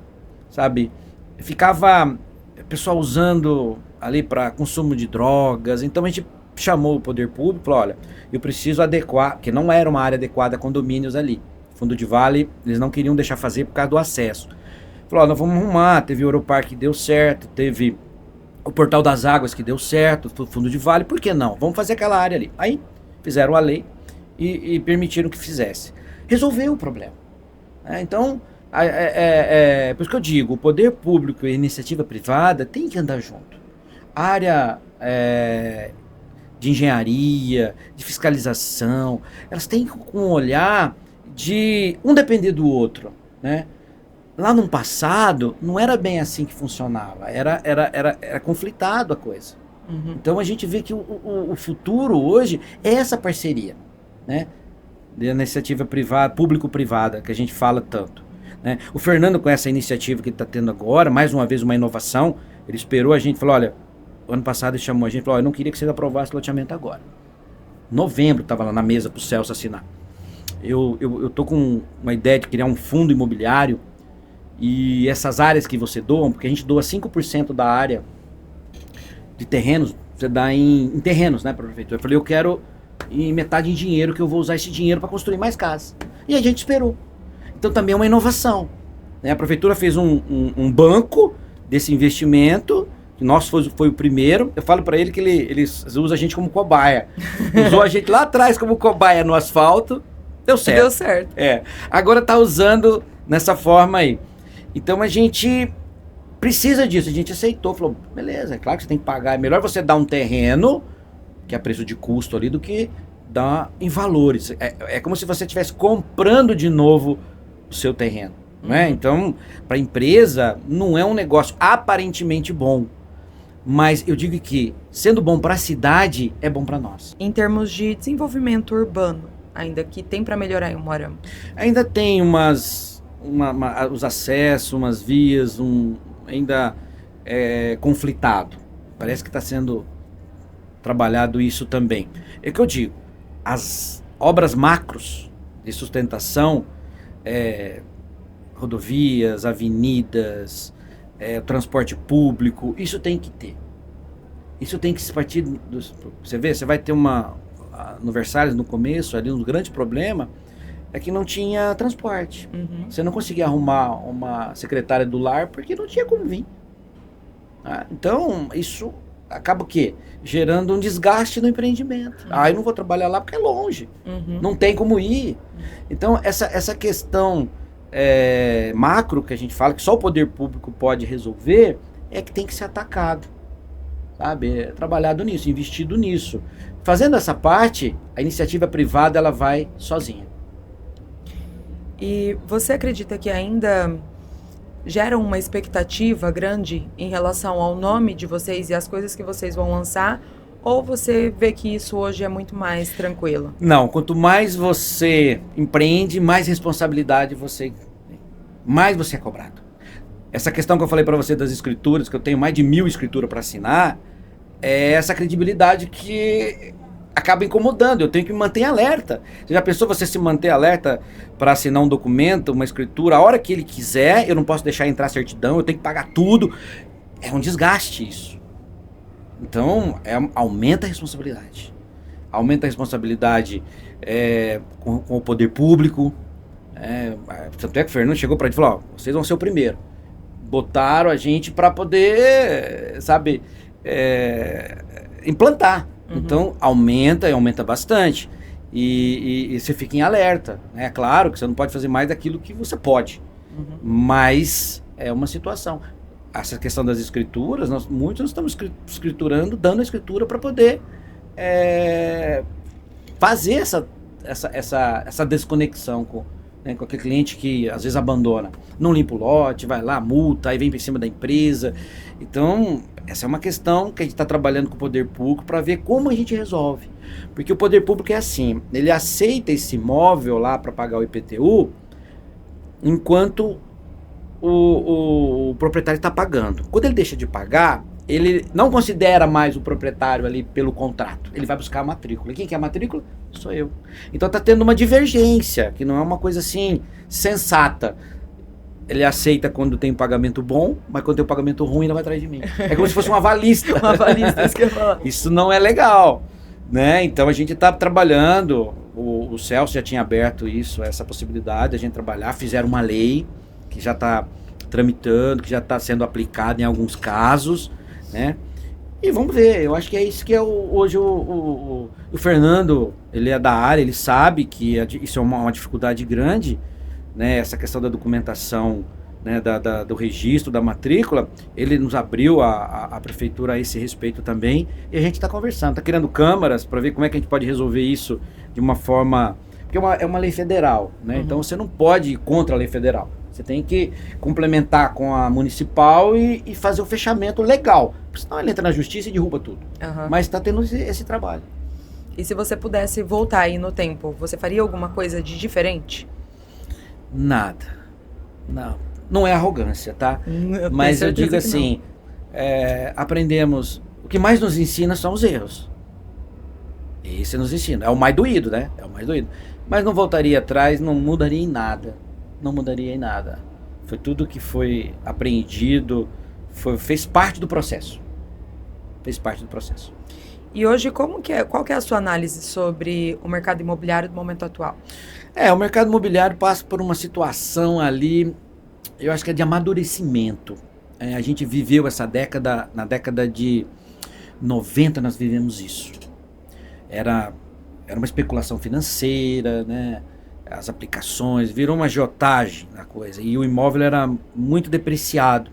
sabe? Ficava o pessoal usando ali para consumo de drogas. Então a gente chamou o poder público e falou, olha, eu preciso adequar, porque não era uma área adequada a condomínios ali. Fundo de vale, eles não queriam deixar fazer por causa do acesso. Falou, nós vamos arrumar, teve o Europark que deu certo, teve o Portal das Águas que deu certo, fundo de vale, por que não? Vamos fazer aquela área ali. Aí fizeram a lei e permitiram que fizesse. Resolveu o problema. Então, por isso que eu digo, o poder público e a iniciativa privada tem que andar junto. A área de engenharia, de fiscalização, elas têm um olhar de um depender do outro, né? Lá no passado, não era bem assim que funcionava, era conflitado a coisa. Uhum. Então a gente vê que o futuro hoje é essa parceria, né? Da iniciativa privada, público-privada, que a gente fala tanto, né? O Fernando, com essa iniciativa que ele está tendo agora, mais uma vez uma inovação, ele esperou a gente, falou, olha, ano passado ele chamou a gente, falou, olha, eu não queria que vocês aprovassem o loteamento agora. Novembro, estava lá na mesa para o Celso assinar. Eu tô com uma ideia de criar um fundo imobiliário e essas áreas que você doa, porque a gente doa 5% da área de terrenos, você dá em terrenos, né, para a prefeitura. Eu falei, eu quero em metade em dinheiro, que eu vou usar esse dinheiro para construir mais casas. E a gente esperou. Então também é uma inovação, né? A prefeitura fez um banco desse investimento, que nosso foi o primeiro. Eu falo para ele que eles usam a gente como cobaia. Usou a gente lá atrás como cobaia no asfalto, deu certo. Deu certo. Agora tá usando nessa forma aí. Então a gente precisa disso, a gente aceitou, falou, beleza, é claro que você tem que pagar, é melhor você dar um terreno, que é preço de custo ali, do que dar em valores. É como se você estivesse comprando de novo o seu terreno, né? Então, para a empresa, não é um negócio aparentemente bom, mas eu digo que, sendo bom para a cidade, é bom para nós. Em termos de desenvolvimento urbano, ainda que tem para melhorar em Umuarama? Ainda tem os acessos, umas vias, ainda conflitado. Parece que está sendo trabalhado isso também. É que eu digo, as obras macros de sustentação, rodovias, avenidas, transporte público, isso tem que ter. Isso tem que se partir você vê, você vai ter no Versalhes, no começo, ali um grande problema é que não tinha transporte. Uhum. Você não conseguia arrumar uma secretária do lar porque não tinha como vir. Então, isso acaba o quê? Gerando um desgaste no empreendimento. Uhum. Eu não vou trabalhar lá porque é longe. Uhum. Não tem como ir. Então, essa questão macro que a gente fala, que só o poder público pode resolver, é que tem que ser atacado. Sabe? Trabalhado nisso, investido nisso. Fazendo essa parte, a iniciativa privada ela vai sozinha. E você acredita que ainda gera uma expectativa grande em relação ao nome de vocês e as coisas que vocês vão lançar? Ou você vê que isso hoje é muito mais tranquilo? Não, quanto mais você empreende, mais responsabilidade mais você é cobrado. Essa questão que eu falei para você das escrituras, que eu tenho mais de 1000 escrituras para assinar, é essa credibilidade que acaba incomodando, eu tenho que me manter alerta. Você já pensou você se manter alerta para assinar um documento, uma escritura, a hora que ele quiser, eu não posso deixar entrar certidão, eu tenho que pagar tudo. É um desgaste isso. Então, aumenta a responsabilidade. Aumenta a responsabilidade com o poder público. Tanto é que o Fernando chegou para gente e falou, ó, vocês vão ser o primeiro. Botaram a gente para poder, sabe, implantar. Uhum. Então, aumenta bastante. E você fica em alerta. É claro que você não pode fazer mais daquilo que você pode. Uhum. Mas é uma situação. Essa questão das escrituras, muitos estamos escriturando, dando a escritura para poder fazer essa desconexão com aquele cliente que às vezes abandona. Não limpa o lote, vai lá, multa, aí vem para cima da empresa. Então, essa é uma questão que a gente está trabalhando com o poder público para ver como a gente resolve. Porque o poder público é assim, ele aceita esse imóvel lá para pagar o IPTU, enquanto o proprietário está pagando. Quando ele deixa de pagar, ele não considera mais o proprietário ali pelo contrato. Ele vai buscar a matrícula. E quem quer a matrícula? Sou eu. Então está tendo uma divergência, que não é uma coisa assim sensata. Ele aceita quando tem um pagamento bom, mas quando tem um pagamento ruim, ele vai atrás de mim. É como se fosse uma avalista. Uma avalista, isso que eu ia falar. Isso não é legal, né? Então a gente está trabalhando, o Celso já tinha aberto essa possibilidade de a gente trabalhar, fizeram uma lei que já está tramitando, que já está sendo aplicada em alguns casos, né? E vamos ver, eu acho que é isso que é hoje o Fernando, ele é da área, ele sabe que isso é uma dificuldade grande, né? Essa questão da documentação, né? Do registro, da matrícula, ele nos abriu a prefeitura a esse respeito também, e a gente está conversando, está criando câmaras para ver como é que a gente pode resolver isso de uma forma, porque é uma lei federal, né? Uhum. Então você não pode ir contra a lei federal. Você tem que complementar com a municipal e fazer o fechamento legal. Porque senão ele entra na justiça e derruba tudo. Uhum. Mas está tendo esse trabalho. E se você pudesse voltar aí no tempo, você faria alguma coisa de diferente? Nada. Não é arrogância, tá? Mas eu digo assim, aprendemos... O que mais nos ensina são os erros. Esse nos ensina. É o mais doído, né? É o mais doído. Mas não voltaria atrás, não mudaria em nada. Não mudaria em nada. Foi tudo que foi apreendido, fez parte do processo. Fez parte do processo. E hoje, qual que é a sua análise sobre o mercado imobiliário do momento atual? O mercado imobiliário passa por uma situação ali, eu acho que é de amadurecimento. A gente viveu essa década, na década de 90 nós vivemos isso. Era uma especulação financeira, né? As aplicações, virou uma agiotagem na coisa, e o imóvel era muito depreciado.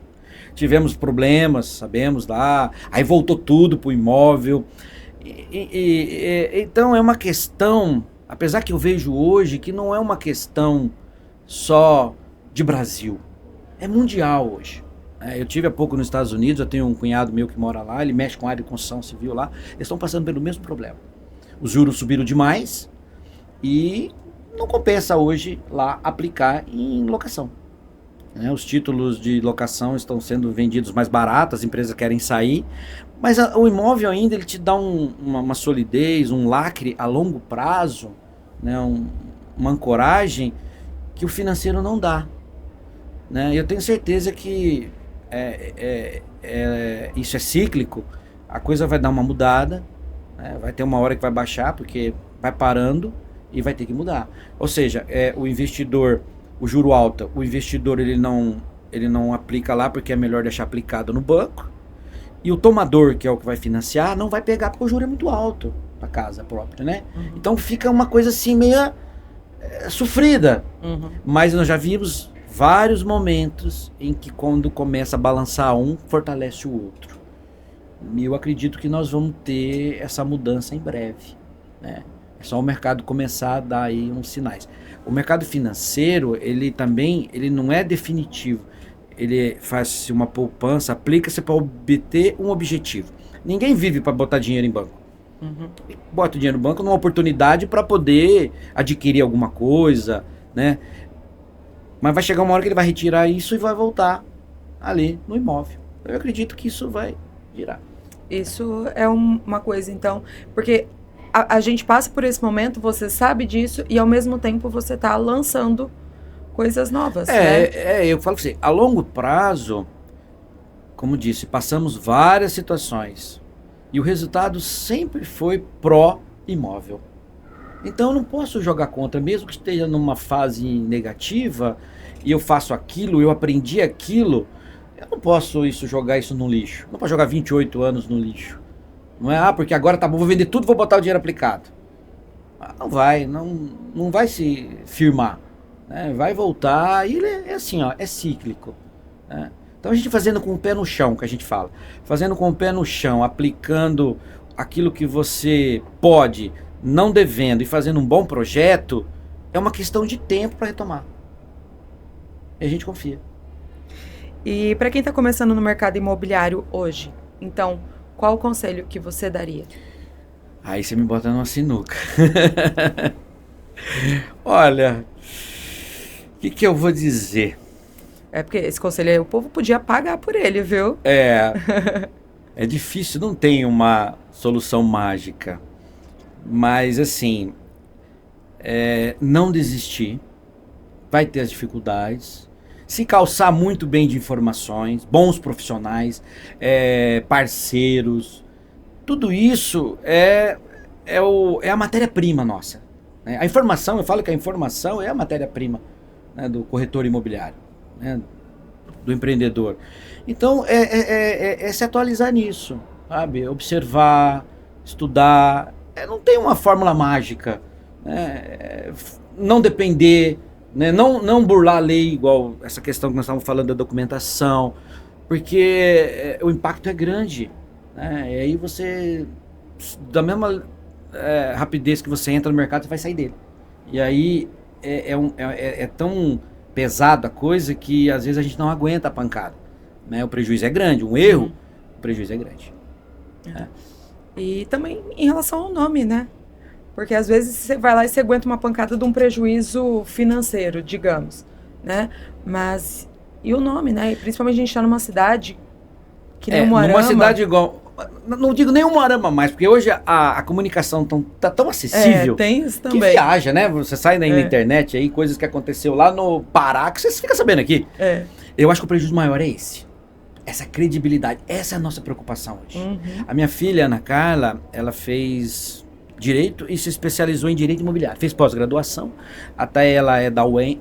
Tivemos problemas, sabemos lá, aí voltou tudo pro imóvel. Então é uma questão, apesar que eu vejo hoje que não é uma questão só de Brasil, é mundial hoje. Eu tive há pouco nos Estados Unidos, eu tenho um cunhado meu que mora lá, ele mexe com a área de construção civil lá, eles estão passando pelo mesmo problema. Os juros subiram demais e não compensa hoje lá aplicar em locação. Os títulos de locação estão sendo vendidos mais baratos, as empresas querem sair, mas o imóvel ainda ele te dá uma solidez, um lacre a longo prazo, né? Uma ancoragem que o financeiro não dá. Né? Eu tenho certeza que isso é cíclico, a coisa vai dar uma mudada, né? Vai ter uma hora que vai baixar, porque vai parando, e vai ter que mudar. Ou seja, o investidor, o juro alto, o investidor ele não aplica lá porque é melhor deixar aplicado no banco. E o tomador, que é o que vai financiar, não vai pegar porque o juro é muito alto para casa própria, né? Uhum. Então fica uma coisa assim meio sofrida. Uhum. Mas nós já vimos vários momentos em que quando começa a balançar um, fortalece o outro. E eu acredito que nós vamos ter essa mudança em breve, né? É só o mercado começar a dar aí uns sinais. O mercado financeiro, ele não é definitivo. Ele faz uma poupança, aplica-se para obter um objetivo. Ninguém vive para botar dinheiro em banco. Uhum. Bota o dinheiro no banco numa oportunidade para poder adquirir alguma coisa, né? Mas vai chegar uma hora que ele vai retirar isso e vai voltar ali no imóvel. Eu acredito que isso vai virar. Isso é uma coisa, então, porque a gente passa por esse momento, você sabe disso, e ao mesmo tempo você está lançando coisas novas, né? Eu falo assim, a longo prazo, como disse, passamos várias situações e o resultado sempre foi pró-imóvel. Então eu não posso jogar contra, mesmo que esteja numa fase negativa e eu faço aquilo, eu aprendi aquilo, eu não posso jogar isso no lixo. Não posso jogar 28 anos no lixo. Não é, porque agora tá bom, vou vender tudo, vou botar o dinheiro aplicado. Não vai se firmar, né? Vai voltar e ele é assim, ó, é cíclico, né? Então a gente fazendo com o pé no chão, que a gente fala, fazendo com o pé no chão, aplicando aquilo que você pode, não devendo, e fazendo um bom projeto, é uma questão de tempo para retomar. E a gente confia. E para quem está começando no mercado imobiliário hoje, então, qual o conselho que você daria? Aí você me bota numa sinuca. Olha, o que eu vou dizer? É porque esse conselho aí o povo podia pagar por ele, viu? É difícil, não tem uma solução mágica. Mas assim, não desistir, vai ter as dificuldades, se calçar muito bem de informações, bons profissionais, parceiros, tudo isso é a matéria-prima nossa, né? A informação, eu falo que a informação é a matéria-prima, né, do corretor imobiliário, né, do empreendedor. Então é se atualizar nisso, sabe? Observar, estudar. Não tem uma fórmula mágica, né? Não depender, né? Não burlar a lei, igual essa questão que nós estávamos falando da documentação, porque o impacto é grande, né? E aí você, da mesma rapidez que você entra no mercado, você vai sair dele. E aí é tão pesado a coisa que às vezes a gente não aguenta a pancada, né? O prejuízo é grande, um erro, o prejuízo é grande. né? E também em relação ao nome, né? Porque às vezes você vai lá e você aguenta uma pancada de um prejuízo financeiro, digamos, né? Mas e o nome, né? E principalmente a gente está numa cidade que nem Umuarama. Numa cidade igual, não digo nem Umuarama mais, porque hoje a comunicação tá tão acessível. Tem isso Que também. viaja, né? Você sai na internet aí, coisas que aconteceu lá no Pará, que você fica sabendo aqui. Eu acho que o prejuízo maior é esse. Essa credibilidade, essa é a nossa preocupação hoje. A minha filha, Ana Carla, ela fez Direito e se especializou em Direito Imobiliário. Fez pós-graduação, até ela é da OAB,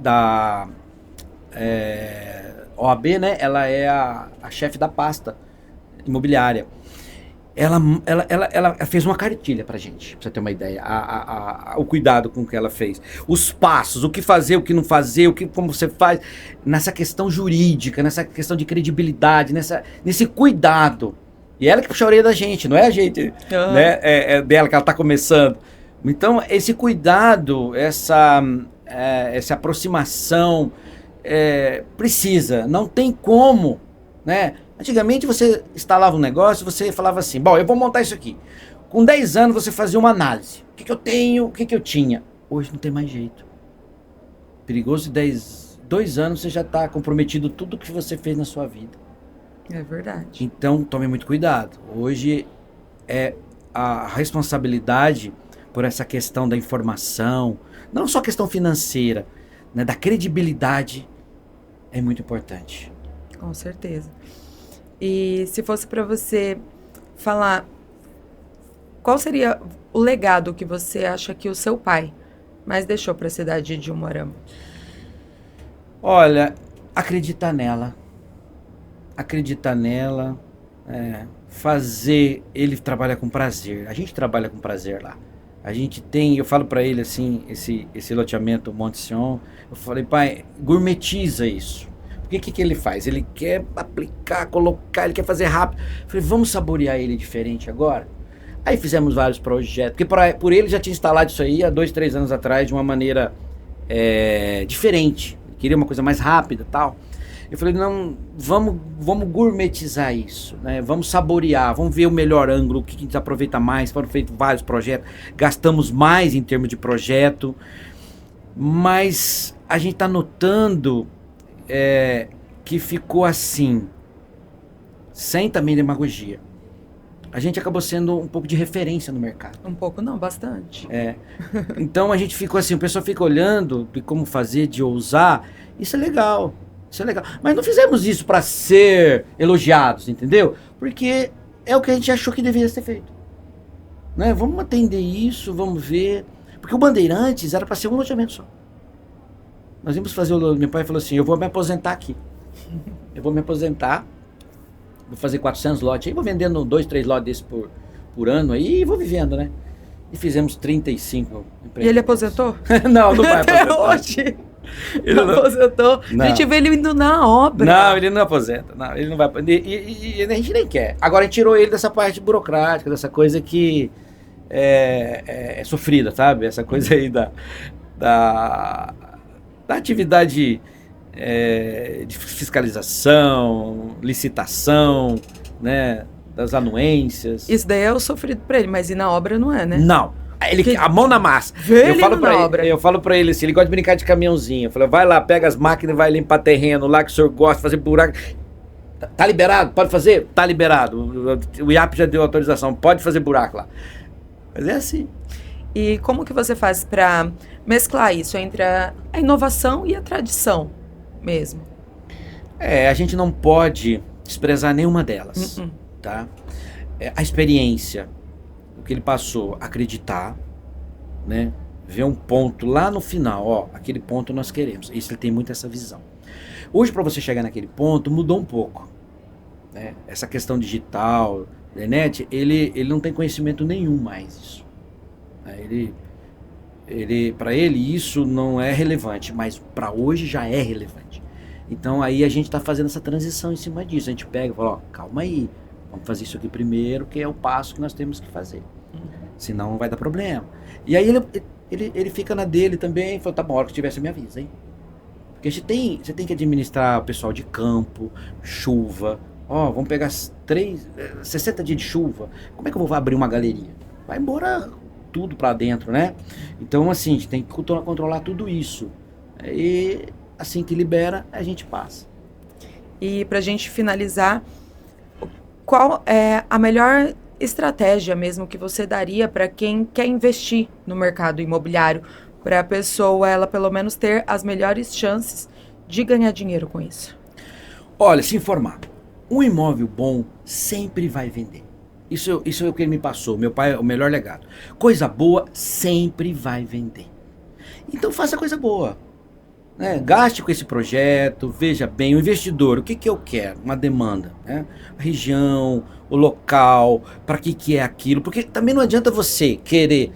né? Ela é a chefe da pasta imobiliária. Ela fez uma cartilha pra gente, pra você ter uma ideia, o cuidado com o que ela fez, os passos, o que fazer, o que não fazer, como você faz, nessa questão jurídica, nessa questão de credibilidade, nesse cuidado. E ela que puxa a orelha da gente, não é a gente, né? É dela que ela tá começando. Então, esse cuidado, essa aproximação, precisa, não tem como, né? Antigamente você instalava um negócio, você falava assim, bom, eu vou montar isso aqui. Com 10 anos você fazia uma análise. O que eu tenho, o que eu tinha? Hoje não tem mais jeito. Perigoso de 2 anos você já está comprometido tudo que você fez na sua vida. É verdade. Então tome muito cuidado. Hoje a responsabilidade por essa questão da informação, não só questão financeira, né, da credibilidade, é muito importante. Com certeza. E se fosse para você falar, qual seria o legado que você acha que o seu pai mais deixou para a cidade de Umuarama? Olha, acreditar nela, fazer ele trabalhar com prazer. A gente trabalha com prazer lá. A gente tem, eu falo para ele assim, esse loteamento Monte Sion, eu falei, pai, gourmetiza isso. O que ele faz? Ele quer aplicar, colocar, ele quer fazer rápido. Eu falei, vamos saborear ele diferente agora? Aí fizemos vários projetos, porque por ele já tinha instalado isso aí há 2, 3 anos atrás de uma maneira diferente. Ele queria uma coisa mais rápida e tal. Eu falei, não, vamos gourmetizar isso, né? Vamos saborear, vamos ver o melhor ângulo, o que a gente aproveita mais. Foram feitos vários projetos, gastamos mais em termos de projeto, mas a gente está notando que ficou assim, sem também demagogia. a gente acabou sendo um pouco de referência no mercado. Um pouco não, bastante. Então a gente ficou assim, o pessoal fica olhando de como fazer, de ousar. Isso é legal, isso é legal. Mas não fizemos isso para ser elogiados, entendeu? Porque é o que a gente achou que deveria ser feito. Né? Vamos atender isso, vamos ver. Porque o Bandeirantes era para ser um loteamento só. Nós íamos fazer meu pai falou assim, eu vou me aposentar aqui. Eu vou me aposentar, vou fazer 400 lotes aí, vou vendendo 2, 3 lotes desses por ano aí e vou vivendo, né? E fizemos 35 empreendimentos. E ele aposentou? Não vai Até aposentar. hoje. Ele Não aposentou. Não. A gente vê ele indo na obra. Não, ele não aposenta. Não, ele não vai. E a gente nem quer. Agora a gente tirou ele dessa parte burocrática, dessa coisa que é sofrida, sabe? Essa coisa aí da atividade de fiscalização, licitação, né? Das anuências. Isso daí é o sofrido pra ele, mas ir na obra não é, né? Não. Ele, a mão na massa. Vê ele na obra. Eu falo pra ele assim, ele gosta de brincar de caminhãozinho. Eu falo, vai lá, pega as máquinas e vai limpar terreno lá que o senhor gosta, fazer buraco. Tá liberado? Pode fazer? Tá liberado. O IAP já deu autorização, pode fazer buraco lá. Mas é assim. E como que você faz pra mesclar isso entre a inovação e a tradição mesmo? A gente não pode desprezar nenhuma delas, tá? A experiência, o que ele passou, acreditar, né? Ver um ponto lá no final, ó, aquele ponto nós queremos. Isso, ele tem muito essa visão. Hoje, para você chegar naquele ponto, mudou um pouco, né? Essa questão digital, internet, ele não tem conhecimento nenhum mais disso. Para ele isso não é relevante, mas para hoje já é relevante. Então aí a gente está fazendo essa transição em cima disso. A gente pega e fala, ó, calma aí, vamos fazer isso aqui primeiro, que é o passo que nós temos que fazer. Senão vai dar problema. E aí ele fica na dele também, fala, tá bom, a hora que tiver você me avisa, hein? Porque você tem que administrar o pessoal de campo, chuva. Ó, vamos pegar 60 dias de chuva. Como é que eu vou abrir uma galeria? Vai embora tudo pra dentro, né? Então, assim, a gente tem que controlar tudo isso. E assim que libera, a gente passa. E pra gente finalizar, qual é a melhor estratégia mesmo que você daria para quem quer investir no mercado imobiliário, para a pessoa, ela pelo menos ter as melhores chances de ganhar dinheiro com isso? Olha, se informar. Um imóvel bom sempre vai vender. Isso é o que ele me passou. Meu pai é o melhor legado. Coisa boa sempre vai vender. Então faça coisa boa. Né? Gaste com esse projeto, veja bem, o investidor, o que eu quero? Uma demanda. Né? A região, o local, para que é aquilo. Porque também não adianta você querer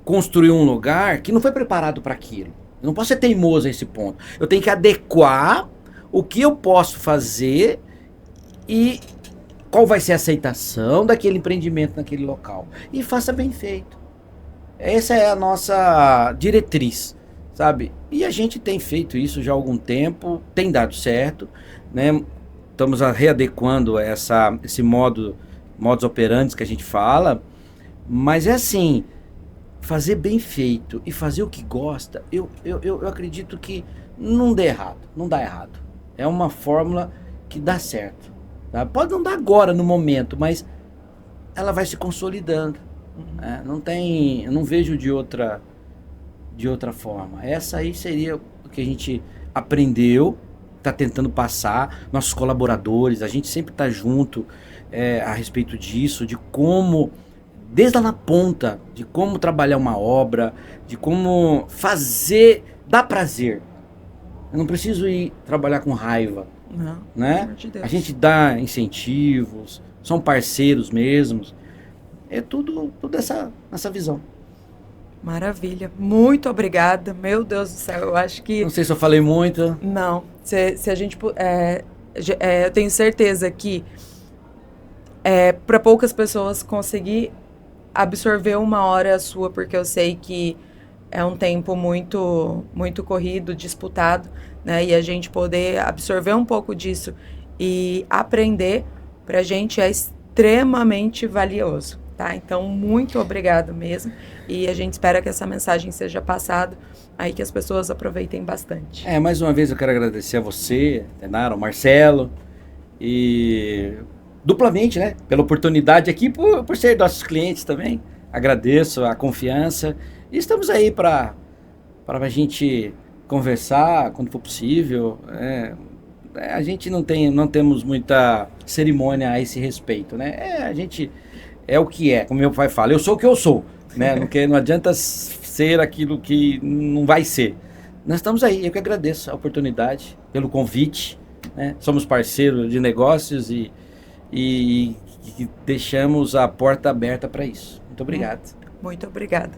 construir um lugar que não foi preparado para aquilo. Eu não posso ser teimoso a esse ponto. Eu tenho que adequar o que eu posso fazer e qual vai ser a aceitação daquele empreendimento naquele local. E faça bem feito. Essa é a nossa diretriz, sabe? E a gente tem feito isso já há algum tempo, tem dado certo, né? Estamos readequando esse modus operandi que a gente fala, mas é assim, fazer bem feito e fazer o que gosta, eu acredito que não dá errado. É uma fórmula que dá certo. Tá? Pode não dar agora, no momento, mas ela vai se consolidando. Né? Eu não vejo de outra forma. Essa aí seria o que a gente aprendeu, está tentando passar, nossos colaboradores, a gente sempre está junto a respeito disso, de como, desde lá na ponta, de como trabalhar uma obra, de como fazer, dar prazer. Eu não preciso ir trabalhar com raiva. Não, Né? pelo amor de Deus. A gente dá incentivos, são parceiros mesmos. É tudo nessa visão. Maravilha. Muito obrigada. Meu Deus do céu, eu acho que... Não sei se eu falei muito. Não. Se a gente... eu tenho certeza que para poucas pessoas conseguir absorver uma hora sua, porque eu sei que é um tempo muito, muito corrido, disputado, né? E a gente poder absorver um pouco disso e aprender, pra gente é extremamente valioso, tá? Então, muito obrigado mesmo. E a gente espera que essa mensagem seja passada aí, que as pessoas aproveitem bastante. Mais uma vez eu quero agradecer a você, Tenara, ao Marcelo. E duplamente, né? Pela oportunidade aqui, por ser nossos clientes também. Agradeço a confiança. E estamos aí para a gente conversar quando for possível. A gente não temos muita cerimônia a esse respeito, né? A gente é o que é, como meu pai fala, eu sou o que eu sou, né? Não adianta ser aquilo que não vai ser. Nós estamos aí, eu que agradeço a oportunidade, pelo convite, né? Somos parceiros de negócios e deixamos a porta aberta para isso. Muito obrigado. Muito obrigada.